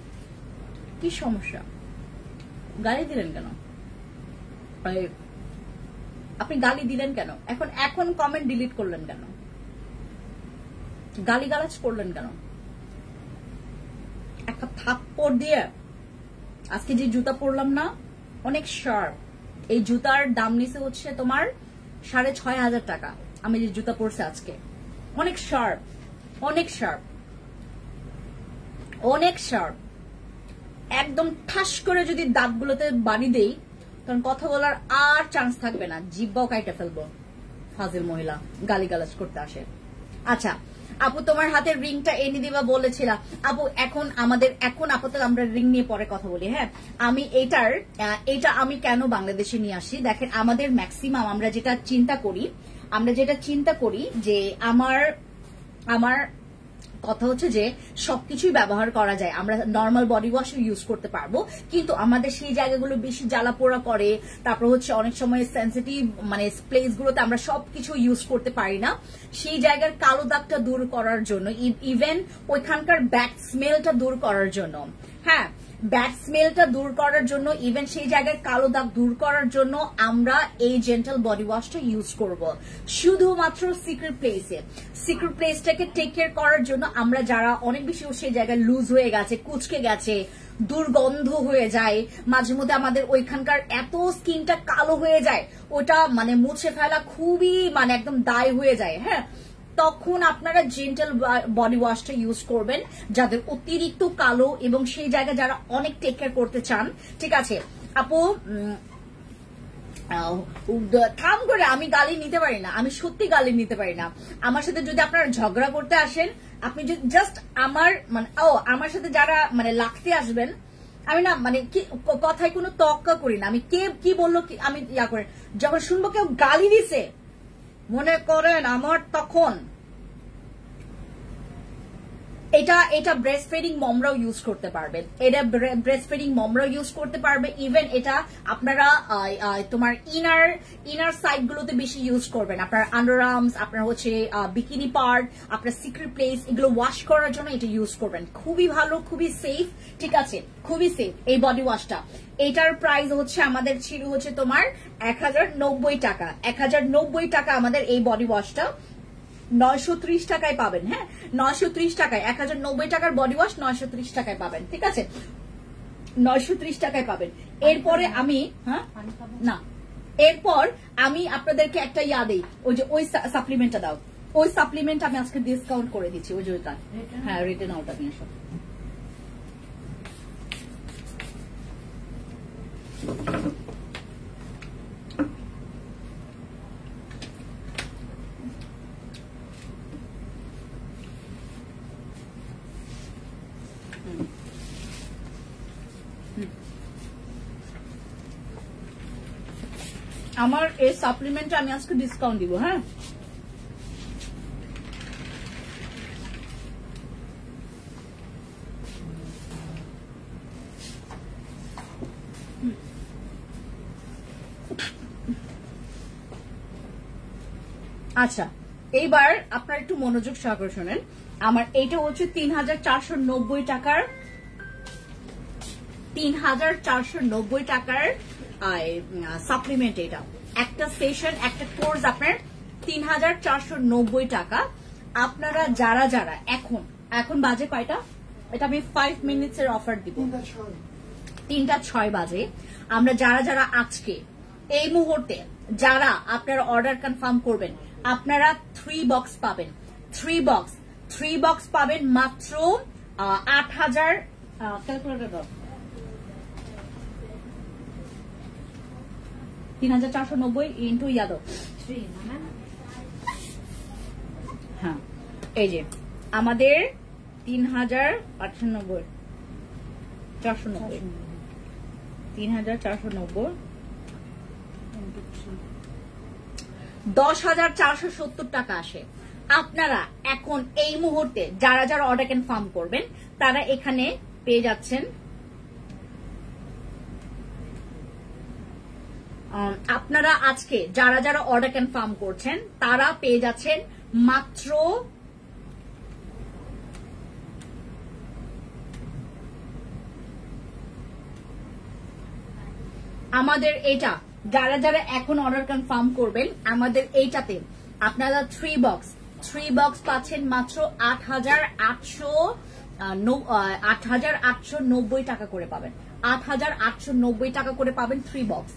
কি সমস্যা, গালি দিলেন কেন? আপনি গালি দিলেন কেন? এখন কমেন্ট ডিলিট করলেন কেন? গালিগালাজ করলেন কেন? একটা থাপ্পড় দিয়ে আজকে যে জুতা পরলাম না, অনেক শার্প, এই জুতার দাম নিচে হচ্ছে তোমার 6500 টাকা। আমি যে জুতা পরছি আজকে, অনেক শার্প, অনেক শার্প, অনেক শার্প। একদম ঠাস করে যদি দাঁতগুলোতে বাড়ি দেই তখন কথা বলার আর চান্স থাকবে না, জিব্বাও কাইটা ফেলবো। ফাজিল মহিলা গালিগালাজ করতে আসে। আচ্ছা আপু তোমার হাতের রিংটা এনে দিবা বলেছিলাম আপু। এখন আপাতত আমরা রিং নিয়ে পরে কথা বলি। হ্যাঁ, আমি এটা আমি কেন বাংলাদেশে নিয়ে আসি দেখেন, আমাদের ম্যাক্সিমাম আমরা যেটা চিন্তা করি যে আমার কথা হচ্ছে যে সবকিছুই ব্যবহার করা যায়, আমরা নর্মাল বডি ওয়াশও ইউজ করতে পারবো, কিন্তু আমাদের সেই জায়গাগুলো বেশি জ্বালা পোড়া করে, তারপর হচ্ছে অনেক সময় সেন্সিটিভ মানে প্লেস গুলোতে আমরা সবকিছু ইউজ করতে পারি না। সেই জায়গার কালো দাগটা দূর করার জন্য, ইভেন ওইখানকার ব্যাড স্মেলটা দূর করার জন্য, হ্যাঁ ব্যাড স্মেলটা দূর করার জন্য, ইভেন সেই জায়গায় কালো দাগ দূর করার জন্য আমরা এই জেন্টাল বডি ওয়াশটা ইউজ করব শুধুমাত্র সিক্রেট প্লেসটাকে টেক কেয়ার করার জন্য। আমরা যারা অনেক বেশি সেই জায়গায় লুজ হয়ে গেছে, কুচকে গেছে, দুর্গন্ধ হয়ে যায়, মাঝে মধ্যে আমাদের ওইখানকার এত স্কিনটা কালো হয়ে যায়, ওটা মানে মুছে ফেলা খুবই মানে একদম দায় হয়ে যায়। হ্যাঁ, তখন আপনারা জেন্টাল বডি ওয়াশটা ইউজ করবেন যাদের অতিরিক্ত কালো এবং সেই জায়গায় যারা অনেক টেক কেয়ার করতে চান। ঠিক আছে আপু, থাম করে আমি গালি নিতে পারি না, আমি সত্যি গালি নিতে পারি না। আমার সাথে যদি আপনারা ঝগড়া করতে আসেন, আপনি যদি জাস্ট আমার সাথে যারা মানে লাগতে আসবেন, আমি না মানে কথায় কোনো তক্কা করি না। আমি কে কি বললো আমি ইয়া করে, যখন শুনবো কেউ গালি দিছে মনে করেন আমার তখন এটা ব্রেস্ট ফিডিং মমরাও ইউজ করতে পারবেন, ইভেন এটা আপনারা তোমার ইনার সাইড গুলোতে বেশি ইউজ করবেন, আপনার আন্ডার আর্মস, আপনার হচ্ছে বিকিনি পার্ট, আপনার সিক্রেট প্লেস, এগুলো ওয়াশ করার জন্য এটা ইউজ করবেন। খুবই ভালো, খুবই সেফ। ঠিক আছে, খুবই সেফ এই বডি ওয়াশটা। এটার প্রাইস হচ্ছে আমাদের ছিল হচ্ছে তোমার 1090 টাকা। 1090 টাকা আমাদের এই বডি ওয়াশটা, 930 টাকায় পাবেন। হ্যাঁ, 930 টাকায় 1090 টাকার বডি ওয়াশ 930 টাকায় পাবেন। ঠিক আছে, 930 টাকায় পাবেন। এরপরে আমি এরপর আমি আপনাদেরকে একটা দেই, ওই সাপ্লিমেন্টটা দাও, ওই সাপ্লিমেন্ট আমি আজকে ডিসকাউন্ট করে দিচ্ছি। ওই যে হ্যাঁ রিটেন আউট নিয়ে আসো। আমার এই সাপ্লিমেন্টে আমি আজকে ডিসকাউন্ট দিব। হ্যাঁ, আচ্ছা এইবার আপনার একটু মনোযোগ সহকারে শোনেন। আমার এইটা হচ্ছে 3490 টাকার, 3490 টাকার সাপ্লিমেন্ট। এটা একটা সেশন, একটা কোর্স আপনার 3490 টাকা। আপনারা যারা এখন বাজে কয়টা, এটা আমি 5 মিনিটসের অফার দিব, 3:06 বাজে। আমরা যারা আজকে এই মুহূর্তে যারা আপনারা অর্ডার কনফার্ম করবেন, আপনারা 3 বক্স পাবেন, 3 বক্স পাবেন মাত্র 8000 ক্যালকুলেটর 3490 ইন্টু ইয়াদব। হ্যাঁ, এই যে আমাদের 3490 10,470 টাকা আসে। আপনারা এখন এই মুহূর্তে যারা অর্ডার কনফার্ম করবেন, তারা এখানে পেয়ে যাচ্ছেন, আপনারা আজকে যারা অর্ডার কনফার্ম করছেন তারা পেয়ে যাচ্ছেন মাত্র আমাদের এটা, যারা এখন অর্ডার কনফার্ম করবেন আমাদের এইটাতে আপনারা 3 বক্স পাচ্ছেন মাত্র 8,890 টাকা করে পাবেন, 8,890 টাকা করে পাবেন 3 বক্স।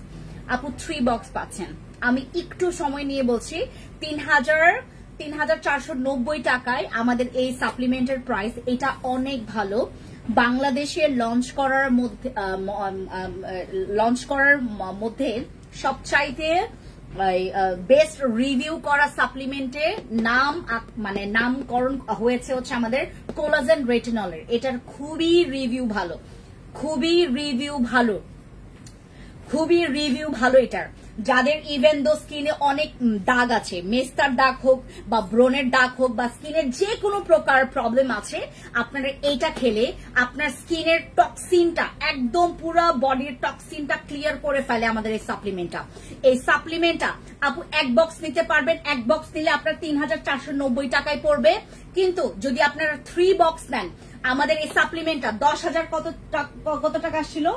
আপু 3 বক্স পাচ্ছেন, আমি একটু সময় নিয়ে বলছি, 3,490 টাকায় আমাদের এই সাপ্লিমেন্টের প্রাইস। এটা অনেক ভালো, বাংলাদেশে লঞ্চ করার মধ্যে সবচাইতে বেস্ট রিভিউ করা সাপ্লিমেন্টের নাম মানে নামকরণ হয়েছে হচ্ছে আমাদের কোলাজেন রেটিনলের। এটার খুবই রিভিউ ভালো, খুবই রিভিউ ভালো, খুবই রিভিউ ভালো এটার। যাদের ইভেন দো স্কিনে অনেক দাগ আছে, মেস্তার দাগ হোক বা ব্রনের দাগ হোক বা স্কিনের যে কোনো প্রকার প্রবলেম আছে, আপনারা এইটা খেলে আপনার স্কিনের টক্সিনটা একদম পুরো বডির টক্সিনটা ক্লিয়ার করে ফেলে আমাদের এই সাপ্লিমেন্টটা। এই সাপ্লিমেন্টটা আপু এক বক্স নিতে পারবেন, এক বক্স নিলে আপনার 3490 টাকায় পড়বে। কিন্তু যদি আপনারা 3 বক্স নেন, আমাদের এই সাপ্লিমেন্টটা 10,000 কত টাকা ছিল,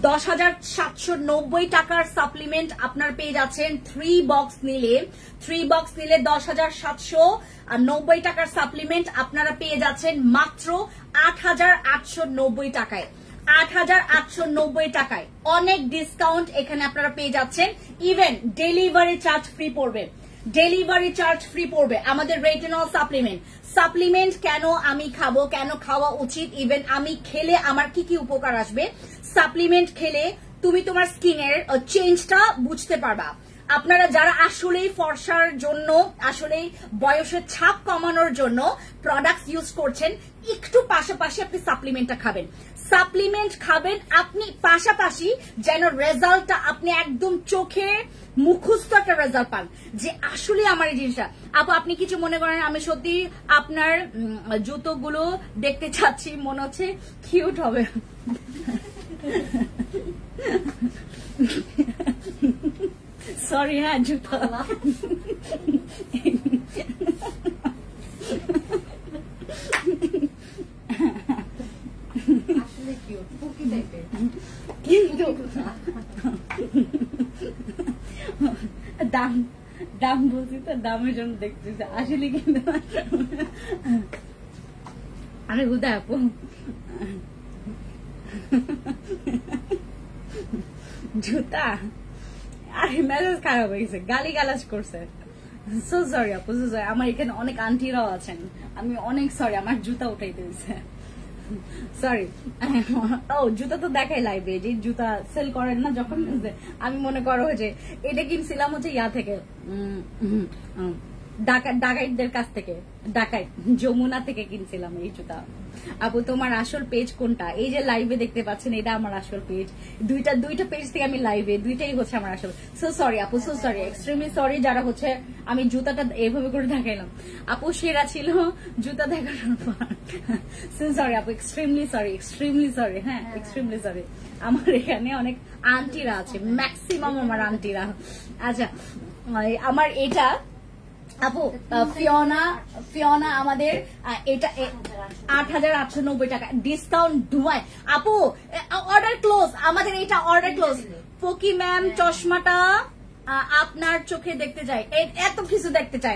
10,790 টাকার সাপ্লিমেন্ট আপনার পেয়ে যাচ্ছেন 3 বক্স নিলে। 3 বক্স নিলে 10,790 টাকার সাপ্লিমেন্ট আপনারা পেয়ে যাচ্ছেন মাত্র 8,890 টাকায়। 8,890 টাকায় অনেক ডিসকাউন্ট এখানে আপনারা পেয়ে যাচ্ছেন। ইভেন ডেলিভারি চার্জ ফ্রি পড়বে, ডেলিভারি চার্জ ফ্রি পড়বে আমাদের রেটিনল সাপ্লিমেন্ট। সাপ্লিমেন্ট কেন আমি খাবো, কেন খাওয়া উচিত, ইভেন আমি খেলে আমার কি কি উপকার আসবে। সাপ্লিমেন্ট খেলে তুমি তোমার স্কিনের চেঞ্জটা বুঝতে পারবা। আপনারা যারা আসলেই ফর্সার জন্য, আসলেই বয়সের ছাপ কমানোর জন্য প্রোডাক্টস ইউজ করছেন, একটু পাশাপাশি আপনি সাপ্লিমেন্টটা খাবেন। সাপ্লিমেন্ট খাবেন আপনি পাশাপাশি, যেন রেজাল্টটা আপনি একদম চোখে মুখস্থ একটা রেজাল্ট পান যে আসলে আমার এই জিনিসটা। আপু আপনি কিছু মনে করেন, আমি সত্যি আপনার জুতোগুলো দেখতে চাচ্ছি, মনে হচ্ছে কিউট হবে। সরি হ্যাঁ, জুতো কিন্তু দাম বলছি তো, দামের জন্য দেখতেছি আসলে কিন্তু। আরে হুদা আপু জুতা, আরে মেজাজ খারাপ হয়ে গেছে, গালি গালাজ করছে। সো সরি আপু, সো সরি। আমার এখানে অনেক আন্টিরাও আছেন, আমি অনেক সরি, আমার জুতা উঠাই দিয়েছে, সরি। ও জুতা তো দেখাই লাইভে, যে জুতা সেল করেন না যখন, আমি মনে করো যে এটা কিনছিলাম হচ্ছে ইয়া থেকে, ডাকাইতদের কাছ থেকে, ডাকাইত যমুনা থেকে কিনছিলাম এই জুতা। আপু তোমার আসল পেজ কোনটা? এই যে লাইভে দেখতে পাচ্ছেন, এটা আমার আসল পেজ। দুইটা পেজ থেকে আমি লাইভে, দুইটাই হচ্ছে আমার আসল। সো সরি আপু, সো সরি, এক্সট্রিমলি সরি। যারা হচ্ছে আমি জুতাটা এভাবে করে দেখাইলাম, আপু সেরা ছিল জুতা দেখানোর পর। সো সরি আপু, এক্সট্রিমলি সরি, এক্সট্রিমলি সরি। হ্যাঁ, এক্সট্রিমলি সরি। আমার এখানে অনেক আন্টিরা আছে, ম্যাক্সিমাম আমার আন্টিরা। আচ্ছা, আমার এটা আপু ফিওনা আমাদের এটা 8,890 টাকা ডিসকাউন্ট দুয়ায়। আপু অর্ডার ক্লোজ, আমাদের এটা অর্ডার ক্লোজ। ফকি ম্যাম চশমাটা আপনার চোখে দেখতে চাই, এত কিছু দেখতে চাই।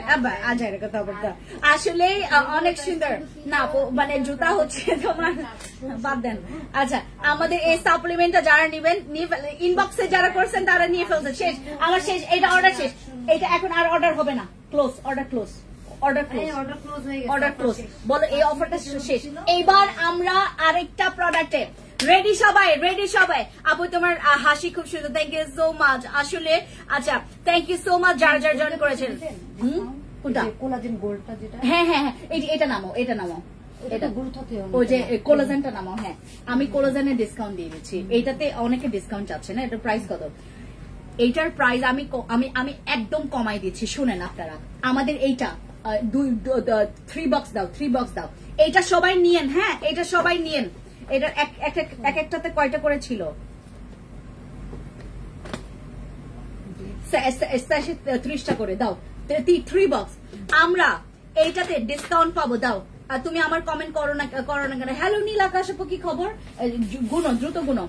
আজের কথা বলতে আসলে অনেক সুন্দর না আপু, মানে জুতা হচ্ছে তোমার বাদ দেন। আচ্ছা, আমাদের এই সাপ্লিমেন্টটা যারা নিবেন, ইনবক্সে যারা করছেন তারা নিয়ে ফেলছে, শেষ আমার শেষ, এটা অর্ডার শেষ, এটা এখন আর অর্ডার হবে না, close, order close, order close, order close. বলো এই অফারটা শেষ। এইবার আমরা আরেকটা প্রোডাক্টে রেডি সবাই, রেডি সবাই। আপু তোমার হাসি খুব সুন্দর, থ্যাংক ইউ সো মাচ আসলে। আচ্ছা, থ্যাংক ইউ সো মাচ যারা যারা জয়েন করেছেন। কোলাজেন গোল্ডটা যেটা, হ্যাঁ হ্যাঁ হ্যাঁ, এটা নামাও, এটা নামাও, এটা ওই যে কোলাজেনটা নামাও। হ্যাঁ, আমি কোলাজেনের ডিসকাউন্ট দিয়ে দিচ্ছি, এইটাতে অনেকে ডিসকাউন্ট চাচ্ছে না। এটার প্রাইস কত? এইটার প্রাইস আমি একদম কমাই দিচ্ছি, শুনেন আপনারা। আমাদের এইটা 3 বক্স দাও, 3 বক্স দাও। এইটা সবাই নিয়েন, হ্যাঁ এটা সবাই নিয়েন। এটা এক একটাতে কয়টা করে ছিল? 30টা করে দাও, 3 বক্স। আমরা এইটাতে ডিসকাউন্ট পাবো, দাও। আর তুমি আমার কমেন্ট করো না কেন? হ্যালো নীল আকাশ আপু, কি খবর? গুনো, দ্রুত গুনো,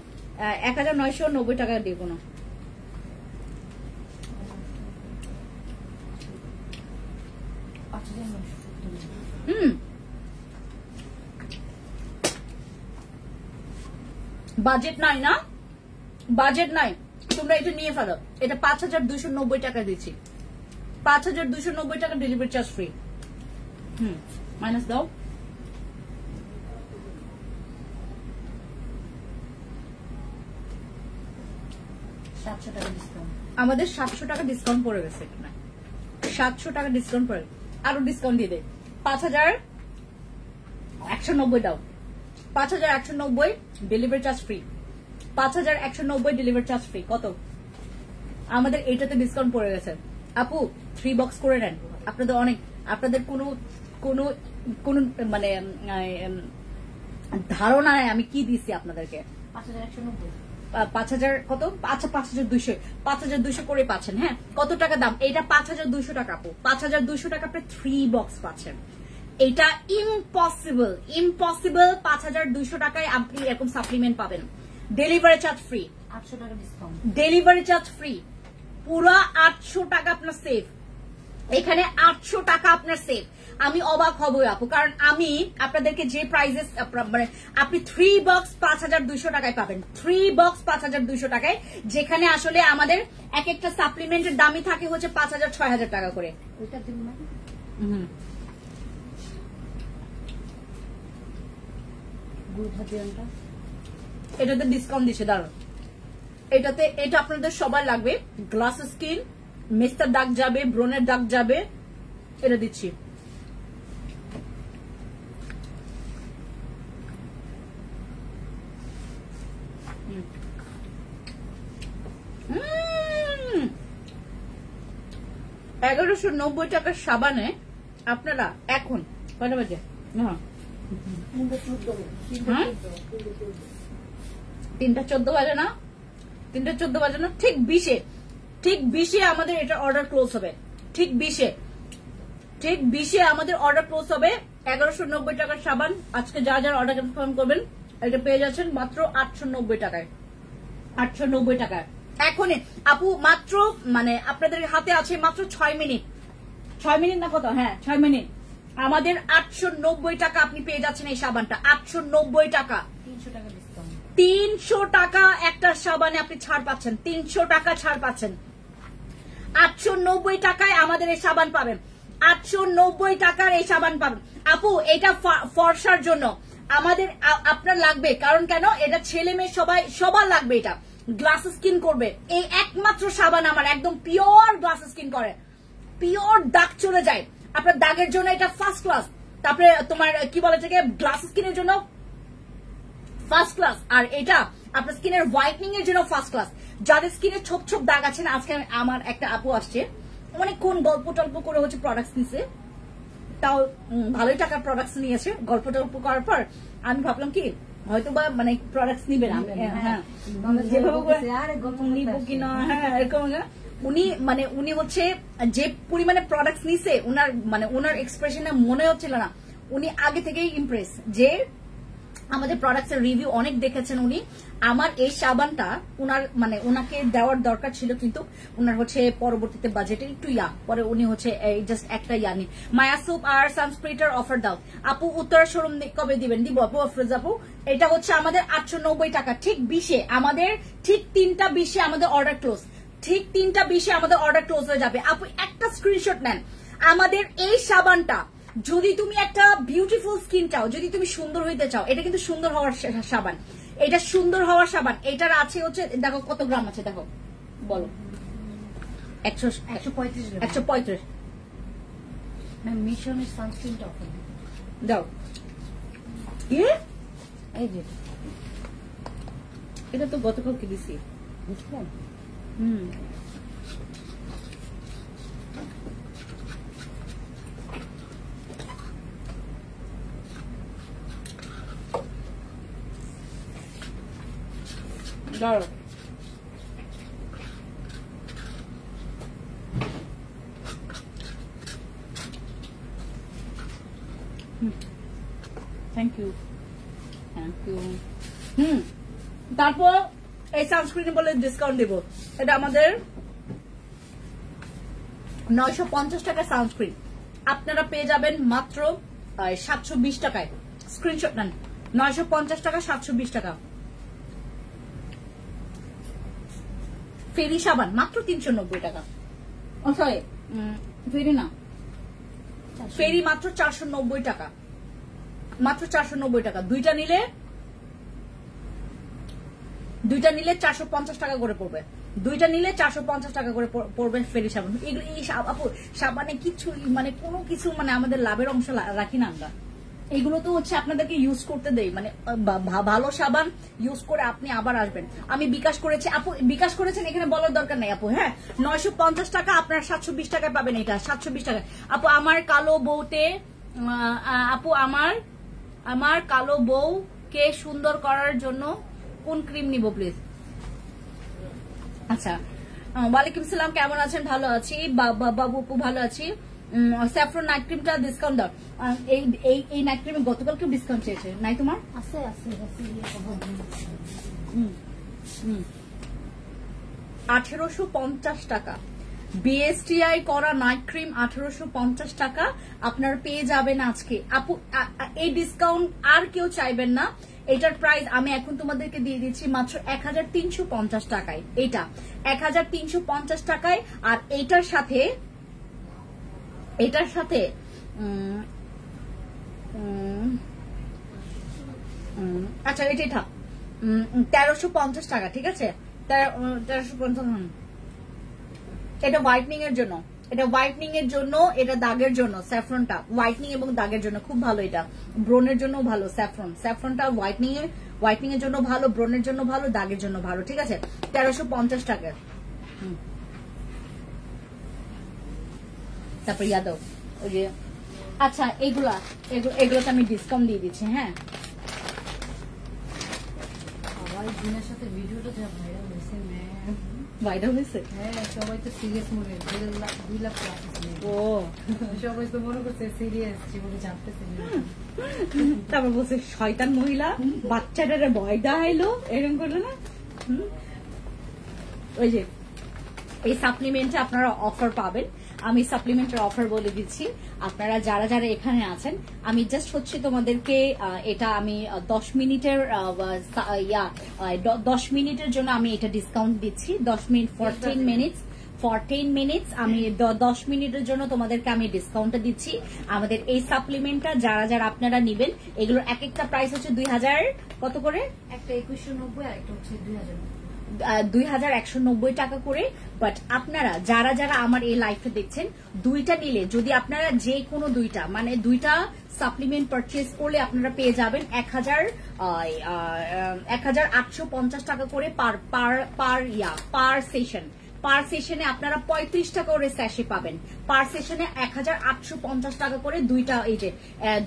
1990 টাকা দিয়ে গুনো। বাজেট নাই না, বাজেট নাই, তোমরা এটা নিয়ে ফেলো। এটা 5,290 টাকা দিচ্ছি, 5,290 টাকা ডেলিভারি চার্জ ফ্রি। মাইনাস দাও। 700 টাকা ডিসকাউন্ট। আমাদের 700 টাকা ডিসকাউন্ট পড়ে গেছে এখানে, 700 টাকা ডিসকাউন্ট পড়ে, আরো ডিসকাউন্ট দিয়ে দেয়। 5190 দাও, 5190 delivery charge free, 5190 delivery charge free. কত আমাদের এইটাতে ডিসকাউন্ট পড়ে গেছে আপু, 3 বক্স করে নেন। আপনাদের অনেক, আপনাদের কোনো কোনো কোনো মানে ধারণা নাই আমি কি দিচ্ছি আপনাদেরকে। 5190 5000 কত? আচ্ছা 5200, 5200 করে পাচ্ছেন। হ্যাঁ, কত টাকা দাম এটা? 5200 টাকা আপু, 5200 টাকা আপনি 3 বক্স পাচ্ছেন। এটা ইম্পসিবল, ইম্পসিবল। 5200 টাকায় আপনি এরকম সাপ্লিমেন্ট পাবেন। ডেলিভারি চার্জ ফ্রি, 800 টাকা ডিসকাউন্ট। ডেলিভারি চার্জ ফ্রি, পুরা 800 টাকা আপনার সেভ। এখানে 800 টাকা আপনার সেভ। আমি অবাক হব আপু, কারণ আমি আপনাদেরকে যে প্রাইজেস মানে আপনি 3 বক্স 5200 টাকায় পাবেন, 3 বক্স 5200 টাকায়, যেখানে আসলে আমাদের এক একটা সাপ্লিমেন্টের দামই থাকে হচ্ছে 5000 6000 টাকা করে। ওইটা দিন না, গুড় এটাতে ডিসকাউন্ট দিচ্ছে, দাঁড়ান। এটাতে, এটা আপনাদের সবার লাগবে। গ্লাস স্কিন, মেস্তার দাগ যাবে, ব্রনের দাগ যাবে, এটা দিচ্ছি। $1190 টাকার সাবানে আপনারা এখন কয়টা বাজে? হ্যাঁ, 3:14 বাজে না? 3:14 বাজে না? ঠিক 20-এ আমাদের এটা অর্ডার ক্লোজ হবে। ঠিক 20-এ আমাদের অর্ডার ক্লোজ হবে। 1190 টাকার সাবান আজকে যা যা অর্ডার কনফার্ম করবেন এটা পেয়ে যাচ্ছেন মাত্র 890 টাকায়। 890 টাকায় এখনই আপু, মাত্র মানে আপনাদের হাতে আছে মাত্র 6 মিনিট। 6 মিনিট না কত? হ্যাঁ 6 মিনিট। আমাদের 890 টাকা আপনি পেয়ে যাচ্ছেন এই সাবানটা। 890 টাকা, 300 টাকা ডিসকাউন্ট। 300 টাকা একটা সাবানে আপনি ছাড় পাচ্ছেন, 300 টাকা ছাড় পাচ্ছেন। 890 টাকায় আমাদের এই সাবান পাবেন, 890 টাকার এই সাবান পাবেন আপু। এটা ফর্সার জন্য আমাদের আপনার লাগবে, কারণ কেন, এটা ছেলে মেয়ে সবার লাগবে। এটা গ্লাস স্কিন করবে, এই একমাত্র সাবান আমার একদম পিওর গ্লাস স্কিন করে, পিওর দাগ চলে যায় আপনার দাগের জন্য এটা ফার্স্ট ক্লাস। তারপরে তোমার কি বলে এটাকে, গ্লাস স্কিনের জন্য ফার্স্ট ক্লাস, আর এটা আপনার স্কিনের হোয়াইটনিং এর জন্য ফার্স্ট ক্লাস। যাদের স্কিনে ছোপ ছোপ দাগ আছে না, আজকে আমার একটা আপু আসছে, মানে কোন গল্প টল্প করে হচ্ছে প্রোডাক্টস নিছে, তাও ভালোই টাকার প্রোডাক্টস নিয়েছে। গল্প টল্প করার পর আমি ভাবলাম কি হয়তো বা মানে প্রোডাক্টস নিবে না, হ্যাঁ যেভাবে নিবো কিনা, হ্যাঁ এরকম। উনি হচ্ছে যে পরিমাণে প্রোডাক্টস নিছে, ওনার এক্সপ্রেশনে মনে হচ্ছিল না উনি আগে থেকেই ইমপ্রেস, যে আমাদের প্রোডাক্টস এর রিভিউ অনেক দেখেছেন উনি। আমার এই সাবানটা ওনাকে দেওয়ার দরকার ছিল, কিন্তু ওনার হচ্ছে পরবর্তীতে বাজেটে একটু পরে উনি হচ্ছে জাস্ট একটা নি মায়া সুপ আর সানস্প্রিটার অফার দাও আপু। উত্তরা শোরুম কবে দিবেন? দিব আপু, অফরোজ আপু। এটা হচ্ছে আমাদের 890 টাকা। ঠিক 20-এ আমাদের, ঠিক 3:20-এ আমাদের অর্ডার ক্লোজ, ঠিক 3:20-এ আমাদের অর্ডার ক্লোজ হয়ে যাবে আপু। একটা স্ক্রিনশট নেন। আমাদের এই সাবানটা, যদি তুমি একটা বিউটিফুল স্কিন চাও, যদি তুমি সুন্দর হইতে চাও, এটা কিন্তু সুন্দর হওয়ার সাবান, এটা সুন্দর হওয়ার সাবান। এটার আছে হচ্ছে, দেখো কত গ্রাম আছে, দেখো বলো। 135 মিশনের সানস্ক্রিনটা অফার দাও। এই যে এটা তো গতকালকে দিছি, বুঝলেন? দাঁড়ো, থ্যাংক ইউ, থ্যাংক ইউ। তারপর এই সানস্ক্রিনে বলে ডিসকাউন্ট দিব। এটা আমাদের 950 টাকা সানস্ক্রিন আপনারা পেয়ে যাবেন মাত্র 720 টাকায়। স্ক্রিনশট নেন, 950 টাকা, 720 টাকা। ফেরি সাবান মাত্র 390 টাকা। সরি, ফেরি না, ফেরি মাত্র 490 টাকা, মাত্র 490 টাকা। দুইটা নিলে 450 টাকা করে পড়বে। দুইটা নিলে 450 টাকা করে পড়বে ফেরি সাবান। এগুলো এই আপু সাবানে কিছু মানে কোনো কিছু মানে আমাদের লাভের অংশ রাখি না আমরা, এগুলো তো হচ্ছে আপনাদেরকে ইউজ করতে দেই, মানে ভালো সাবান ইউজ করে আপনি আবার আসবেন। আমি বিকাশ করেছি আপু, বিকাশ করেছেন এখানে বলার দরকার নাই আপু। হ্যাঁ 950 টাকা আপনার 720 টাকায় পাবেন, এটা 720 টাকা। আপু আমার কালো বউতে, আপু আমার কালো বউকে সুন্দর করার জন্য কোন ক্রিম নিব প্লিজ? আচ্ছা ওয়ালাইকুম সালাম, কেমন আছেন? ভালো আছি বাবু আপু, ভালো আছি। স্যাফরন নাইট ক্রিমটা ডিসকাউন্ট দাও। এই নাইট ক্রিমে গতকাল কেউ ডিসকাউন্ট চেয়েছে নাই তোমার? আছে 1850 টাকা বিএসটিআই করা নাইট ক্রিম, 1850 টাকা আপনার পেয়ে যাবেন আজকে আপু। এই ডিসকাউন্ট আর কেউ চাইবেন না, এটার প্রাইস আমি এখন তোমাদেরকে দিয়ে দিচ্ছি মাত্র 1350 টাকায়। এটা 1350 টাকায়। আর এটার সাথে আচ্ছা এটা 1350 টাকা, ঠিক আছে 1350। এটা হোয়াইটনিং এর জন্য, এটা হোয়াইটনিং এর জন্য, এটা দাগের জন্য। স্যাফরনটা হোয়াইটনিং এবং দাগের জন্য খুব ভালো, এটা ব্রোনের জন্য ভালো। স্যাফরনটা হোয়াইটনিং এর জন্য ভালো, ব্রোনের জন্য ভালো, দাগের জন্য ভালো, ঠিক আছে 1350 টাকা। তারপর ইয়াদও ওই যে আচ্ছা এগুলোতে আমি ডিসকাউন্ট দিয়ে দিচ্ছি। হ্যাঁ আমার দিনের সাথে ভিডিওটা যা ভাইরাল হয়েছে, ভাইরাল হয়েছে। হ্যাঁ সবাই তো সিরিয়াস মনে, 2 লাখ ও সবাই তো মনে করছে সিরিয়াস, জীবনে জানতেছে। তারপর বলছে শয়তান মহিলা বাচ্চাটারে ভয় দেখাইলো, এরকম করলো না। ওই যে এই সাপ্লিমেন্টে আপনারা অফার পাবেন, আমি সাপ্লিমেন্টের অফার বলে দিচ্ছি। আপনারা যারা যারা এখানে আছেন, আমি জাস্ট হচ্ছে তোমাদেরকে এটা আমি 10 মিনিটের 10 মিনিটের জন্য আমি এটা ডিসকাউন্ট দিচ্ছি। 10 মিনিট 14 মিনিটস আমি 10 মিনিটের জন্য তোমাদেরকে আমি ডিসকাউন্টটা দিচ্ছি। আমাদের এই সাপ্লিমেন্টটা যারা যারা আপনারা নিবেন, এগুলোর এক একটা প্রাইস হচ্ছে 2000 কত করে, একটা 2190 আর একটা হচ্ছে 2000, 2190 টাকা করে। বাট আপনারা যারা যারা আমার এই লাইভটা দেখছেন, দুইটা নিলে যদি আপনারা যে কোনো দুইটা মানে দুইটা সাপ্লিমেন্ট পারচেজ করলে আপনারা পেয়ে যাবেন 1850 টাকা করে পার সেশন। পার সেশনে আপনারা 35 টাকা করে স্যাশে পাবেন। পার সেশনে 1850 টাকা করে দুইটা, এই যে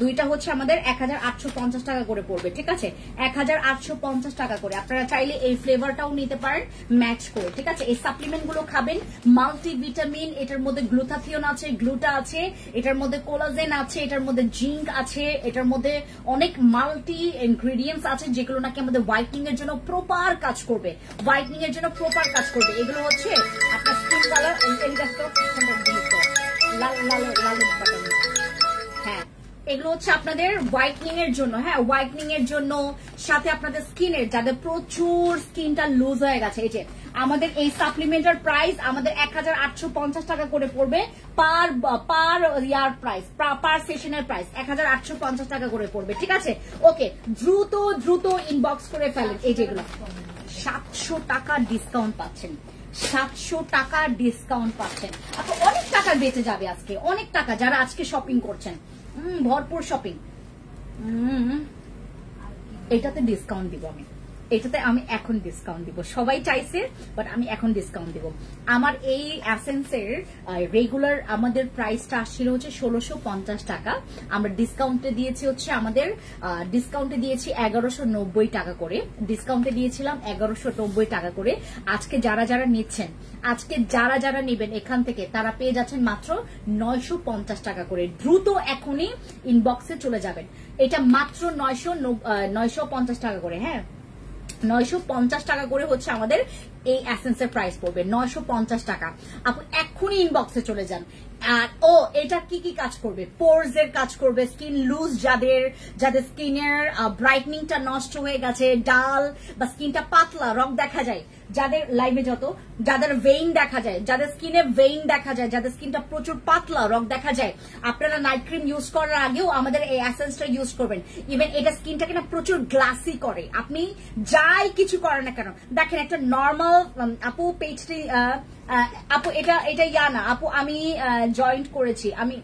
দুইটা হচ্ছে আমাদের 1850 টাকা করে পড়বে, ঠিক আছে 1850 টাকা করে। আপনারা চাইলে এই ফ্লেভারটাও নিতে পারেন ম্যাচ করে, ঠিক আছে। এই সাপ্লিমেন্ট গুলো খাবেন, মাল্টিভিটামিন, এটার মধ্যে গ্লুটাথিয়ন আছে, গ্লুটা আছে, এটার মধ্যে কোলাজেন আছে, এটার মধ্যে জিঙ্ক আছে, এটার মধ্যে অনেক মাল্টি ইনগ্রেডিয়েন্টস আছে যেগুলো নাকি আমাদের হোয়াইটনিং এর জন্য প্রপার কাজ করবে, এগুলো হচ্ছে আপনার স্কিন কালার হ্যাঁ, এগুলো হচ্ছে আপনাদের হোয়াইটনিং এর জন্য। হ্যাঁ হোয়াইটনিং এর জন্য, সাথে আপনাদের স্কিনের যাদের প্রচুর স্কিনটা লুজ হয়ে গেছে, এই যে আমাদের এই সাপ্লিমেন্টের প্রাইস আমাদের 1850 টাকা করে পড়বে। পার ইয়ার প্রাইস, পার সেশনের প্রাইস 1850 টাকা করে পড়বে, ঠিক আছে। ওকে দ্রুত ইনবক্স করে ফেলেন। এই যেগুলো 700 টাকা ডিসকাউন্ট পাচ্ছেন, 700 টাকা ডিসকাউন্ট পাচ্ছেন। আপনার অনেক টাকা বেঁচে যাবে আজকে, অনেক টাকা যারা আজকে শপিং করছেন, ভরপুর শপিং। এটাতে ডিসকাউন্ট দিব আমি, এটাতে আমি এখন ডিসকাউন্ট দিব। সবাই চাইছে বাট আমি এখন ডিসকাউন্ট দিব। আমার এই অ্যাসেন্সের রেগুলার আমাদের প্রাইসটা আসছিল হচ্ছে 1650 টাকা, আমরা ডিসকাউন্টে দিয়েছি হচ্ছে আমাদের ডিসকাউন্টে দিয়েছি 1190 টাকা করে, ডিসকাউন্টে দিয়েছিলাম 1190 টাকা করে। আজকে যারা যারা নিচ্ছেন, আজকে যারা যারা নেবেন এখান থেকে, তারা পেয়ে যাচ্ছেন মাত্র 950 টাকা করে। দ্রুত এখনই ইনবক্সে চলে যাবেন, এটা মাত্র 950 টাকা করে। হ্যাঁ 950 টাকা করে হচ্ছে আমাদের এই এসেন্সের প্রাইস পড়বে, 950 টাকা। আপনি এক্ষুনি ইনবক্সে চলে যান। আর এটা কি কি কাজ করবে? পোরস এর কাজ করবে, স্কিন লুজ যাদের স্কিনের ব্রাইটনিংটা নষ্ট হয়ে গেছে, ডাল বা স্কিনটা পাতলা, রং দেখা যায়, যাদের লাইভে যাদের ভেইন দেখা যায়, যাদের স্কিনে ভেইন দেখা যায়, যাদের স্কিনটা প্রচুর পাতলা রক দেখা যায়, আপনারা নাইট ক্রিম ইউজ করার আগেও আমাদের এই এসেন্সটা ইউজ করবেন। ইভেন এটা স্কিনটাকে না প্রচুর গ্লাসি করে, আপনি যাই কিছু করেন না কেন। দেখেন একটা নর্মাল আপু পেজটি আপু এটা ইয়া না আপু, আমি জয়েন্ট করেছি আমি।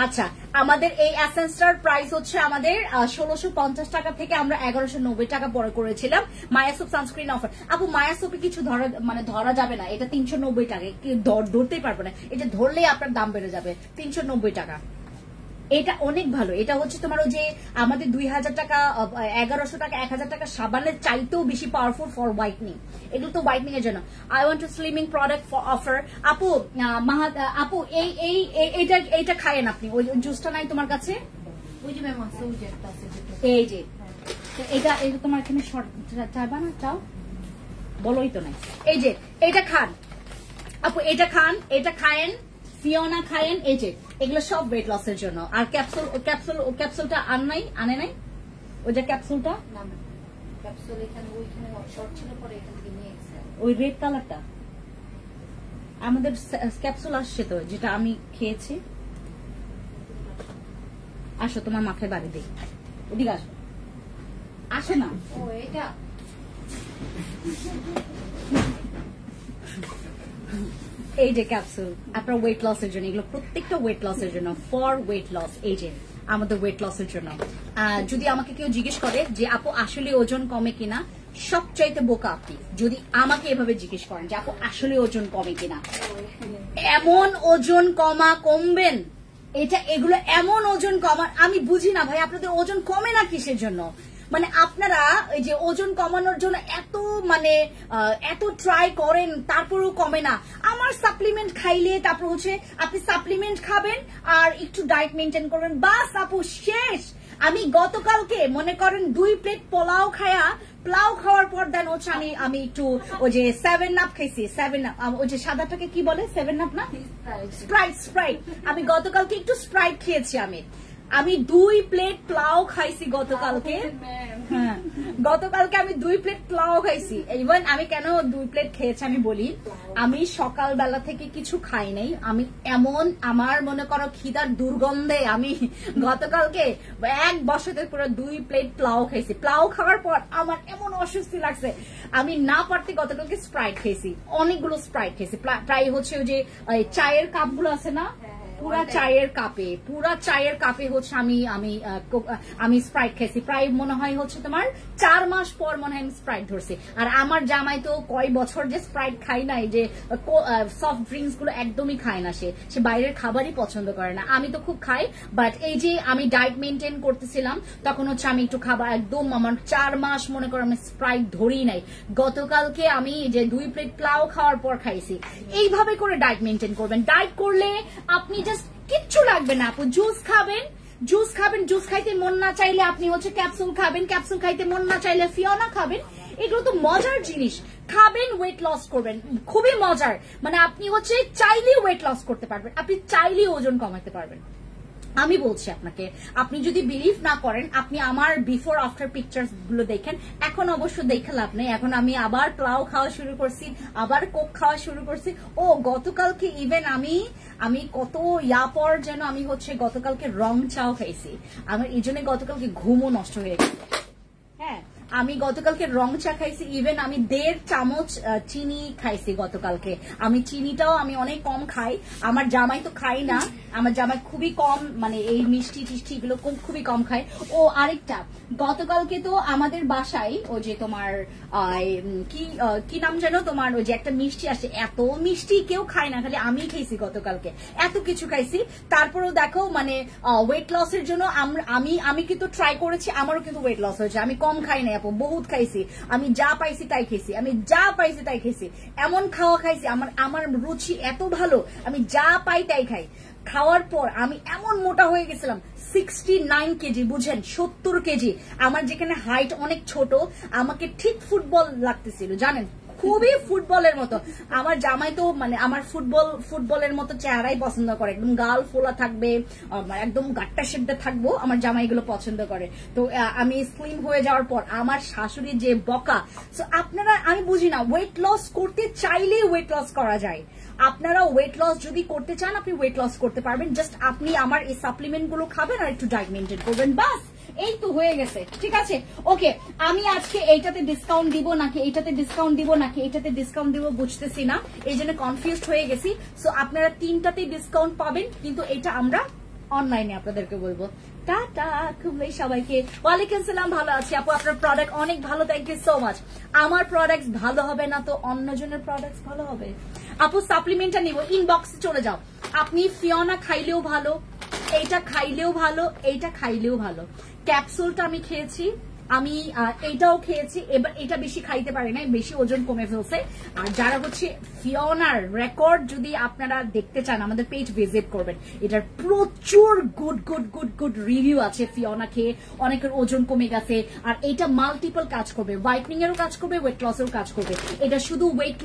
আচ্ছা, আমাদের এই এসেন্সটার প্রাইস হচ্ছে আমাদের 1650 টাকা থেকে আমরা 1190 টাকা পরে করেছিলাম মায়াসোপ সানস্ক্রিন অফার। আপু মায়াসোপে কিছু ধরা যাবে না, এটা 390 টাকা, ধরতেই পারবো না, এটা ধরলেই আপনার দাম বেড়ে যাবে 390 টাকা। এটা অনেক ভালো, এটা হচ্ছে তোমার ওই যে আমাদের 2000 টাকা 1100 টাকা 1000 টাকা সাবানের চাইতেও বেশি পাওয়ারফুল ফর হোয়াইটনিং। এগুলো তো হোয়াইটনিং এর জন্য। I want to slimming product for offer. আপু আপু এইটা খায়েন আপনি, ওই জুসটা নাই তোমার কাছে? ওই যে ম্যাম আছে, ওই যে একটা আছে, এই যে এটা তোমার এখানে চাইবা না? চাও, বলোই তো নাই। এই যে এটা খান আপু, এটা খান, এটা খায়েন, ফিওনা খায়েন। এই যে এগুলো সব ওয়েট লসের জন্য। আর ক্যাপসুলটা আনে নাই ওই যে ক্যাপসুলটা, ক্যাপসুল এখানে ওইখানে শর্ট ছিল, পরে এখান থেকে নিয়ে গেছে। ওই রেড কালারটা আমাদের ক্যাপসুল আসছে তো, যেটা আমি খেয়েছি। আসো তোমার মাথায় বাড়ি দিই, ওদিকে আসো, আসো না। ও এটা এই যে ক্যাপসুল আপনার ওয়েট লসের জন্য, এগুলো প্রত্যেকটা ওয়েট লসের জন্য, ফর ওয়েট লস। এই যে আমাদের ওয়েট লসের জন্য। যদি আমাকে কেউ জিজ্ঞেস করে যে আপু আসলে ওজন কমে কিনা, সবচাইতে বোকা আপনি যদি আমাকে এভাবে জিজ্ঞেস করেন যে আপু আসলে ওজন কমে কিনা। এমন ওজন কমবেন, এগুলো এমন ওজন কমা, আমি বুঝি না ভাই আপনাদের ওজন কমে না কিসের জন্য। মানে আপনারা এই যে ওজন কমানোর জন্য এত ট্রাই করেন, তারপরেও কমে না। আমার সাপ্লিমেন্ট খাইলে তারপর হচ্ছে আপনি সাপ্লিমেন্ট খাবেন আর একটু ডায়েট মেনটেন করবেন, বাস আপু শেষ। আমি গতকালকে মনে করেন 2 প্লেট পোলাও খাওয়ার পর দেন হচ্ছে আমি একটু ওই যে 7 আপ খাইছি। 7 আপ ওই যে সাদাটাকে কি বলে, 7 আপ না, স্প্রাইট। আমি গতকালকে একটু স্প্রাইট খেয়েছি। আমি 2 প্লেট পোলাও খাইছি গতকালকে। হ্যাঁ, গতকালকে আমি 2 প্লেট পোলাও খাইছি। ইভেন আমি কেন 2 প্লেট খেয়েছি আমি বলি, আমি সকালবেলা থেকে কিছু খাই নাই। আমি এমন আমার মনে করো খিদার দুর্গন্ধে আমি গতকালকে 1 বছরে পুরো 2 প্লেট পোলাও খাইছি। পোলাও খাওয়ার পর আমার এমন অস্বস্তি লাগছে, আমি না পারতে গতকালকে স্প্রাইট খেয়েছি, অনেকগুলো স্প্রাইট খেয়েছি। প্রায় হচ্ছে ওই যে চায়ের কাপগুলো আছে না, পুরা চায়ের কাপে হচ্ছে আমি স্প্রাইট খেয়েছি। প্রায় মনে হয় হচ্ছে তোমার 4 মাস পর মনে হয় আমি স্প্রাইট ধরছি। আর আমার জামাই তো কয় বছর যে স্প্রাইট খাই নাই, যে সফট ড্রিঙ্কস গুলো একদমই খায় না, সে বাইরের খাবারই পছন্দ করে না। আমি তো খুব খাই, বাট এই যে আমি ডায়েট মেনটেন করতেছিলাম তখন হচ্ছে আমি একটু খাবার একদম আমার 4 মাস মনে করো আমি স্প্রাইট ধরি নাই। গতকালকে আমি যে 2 প্লেট পোলাও খাওয়ার পর খাইছি। এইভাবে করে ডায়েট মেনটেন করবেন। ডায়েট করলে আপনি জাস্ট কিচ্ছু লাগবে না আপু, জুস খাবেন, জুস খাইতে মন না চাইলে আপনি হচ্ছে ক্যাপসুল খাবেন, ক্যাপসুল খাইতে মন না চাইলে ফিওনা খাবেন। এগুলো তো মজার জিনিস, খাবেন, ওয়েট লস করবেন, খুবই মজার। মানে আপনি হচ্ছে চাইলেই ওয়েট লস করতে পারবেন, আপনি চাইলেই ওজন কমাতে পারবেন। আমি বলছি আপনাকে, আপনি যদি বিলিভ না করেন আপনি আমার বিফোর আফটার পিকচার্স গুলো দেখেন। এখন অবশ্য দেখে লাভ নেই, এখন আমি আবার পোলাও খাওয়া শুরু করছি, আবার কোক খাওয়া শুরু করছি। ও গতকালকে ইভেন আমি কত পর যেন আমি হচ্ছে গতকালকে রং চাও খাইছি। আমার এই জন্য গতকালকে ঘুমও নষ্ট হয়ে গেছে। হ্যাঁ, আমি গতকালকে রং চা খাইছি, ইভেন আমি 1.5 চামচ চিনি খাইছি গতকালকে। আমি চিনিটাও আমি অনেক কম খাই, আমার জামাই তো খাই না, আমার জামাই খুবই কম, মানে এই মিষ্টি টিষ্টি এগুলো খুবই কম খায়। ও আরেকটা, গতকালকে তো আমাদের বাসায় ওই যে তোমার কি নাম যেন তোমার, ওই যে একটা মিষ্টি আসে, এত মিষ্টি কেউ খায় না, খালি আমি খেয়েছি গতকালকে, এত কিছু খাইছি। তারপরেও দেখো মানে ওয়েট লসের জন্য আমি কিন্তু ট্রাই করেছি, আমারও কিন্তু ওয়েট লস হয়েছে। আমি কম খাই না আপু, বহুত খাইছি, আমি যা পাইছি তাই খেয়েছি, এমন খাওয়া খাইছি, আমার রুচি এত ভালো, আমি যা পাই তাই খাই। খাওয়ার পর আমি এমন মোটা হয়ে গেছিলাম, 69 কেজি, বুঝেন 70 কেজি। আমার যেখানে হাইট অনেক ছোট, আমাকে ঠিক ফুটবল লাগতেছিল, জানেন খুবই ফুটবলের মতো। আমার জামাই তো মানে আমার ফুটবলের মতো চেহারাই পছন্দ করে, একদম গাল ফোলা থাকবে, একদম গাট্টা সেদ্ধা থাকবো, আমার জামাই গুলো পছন্দ করে। তো আমি স্লিম হয়ে যাওয়ার পর আমার শাশুড়ি যে বকা। সো আপনারা, আমি বুঝি না, ওয়েট লস করতে চাইলেই ওয়েট লস করা যায়। আপনারা ওয়েট লস যদি করতে চান আপনি ওয়েট লস করতে পারবেন, জাস্ট আপনি আমার এই সাপ্লিমেন্ট গুলো খাবেন আর একটু ডায়েট মেনটেন করবেন, বাস এই তো হয়ে গেছে। ঠিক আছে, ওকে। আমি আজকে এইটাতে ডিসকাউন্ট দিব নাকি এইটাতে ডিসকাউন্ট দিব নাকি এইটাতে ডিসকাউন্ট দিব বুঝতেছি না, এই জন্য কনফিউজড হয়ে গেছি। সো আপনারা তিনটাতেই ডিসকাউন্ট পাবেন, কিন্তু এটা আমরা অনলাইনে আপনাদেরকে বলবো। টাটা, খুবই সবাইকে। ওয়ালাইকুম সালাম, ভালো আছি আপু, আপনার প্রোডাক্ট অনেক ভালো, থ্যাংক ইউ সো মাচ। আমার প্রোডাক্ট ভালো হবে না তো অন্যজনের প্রোডাক্ট ভালো হবে? আপু সাপ্লিমেন্টটা নিব, ইনবক্সে চলে যাও। আপনি ফিওনা খাইলেও ভালো, এইটা খাইলেও ভালো, এইটা খাইলেও ভালো। ক্যাপসুলটা আমি খেয়েছি, আমি এইটাও খেয়েছি, এবার এটা বেশি খাইতে পারি না, বেশি ওজন কমে ফেলছে। আর যারা হচ্ছে ফিওনার রেকর্ড যদি আপনারা দেখতে চান আমাদের পেজ ভিজিট করবেন, এটার প্রচুর good good good good review আছে। ফিওনা খেয়ে অনেকের ওজন কমে গেছে, আর এটা মাল্টিপল কাজ করবে, হোয়াইটনিং এরও কাজ করবে, ওয়েট লসেরও কাজ করবে। এটা শুধু ওয়েট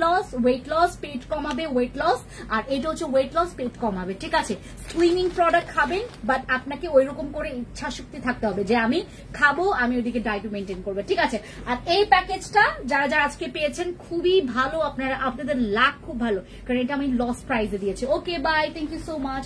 লস পেট কমাবে, ওয়েট লস, আর এটা হচ্ছে ওয়েট লস পেট কমাবে। ঠিক আছে, স্লিমিং প্রোডাক্ট খাবেন, বাট আপনাকে ওইরকম করে ইচ্ছা শক্তি থাকতে হবে যে আমি খাবো, আমি ওইদিকে ডায়েট মেনটেন করবে। ঠিক আছে, আর এই প্যাকেজটা যারা যারা আজকে পেয়েছেন খুবই ভালো, আপনাদের লাক খুব ভালো, কারণ এটা আমি লস প্রাইসে দিয়েছি। Okay bye, thank you so much.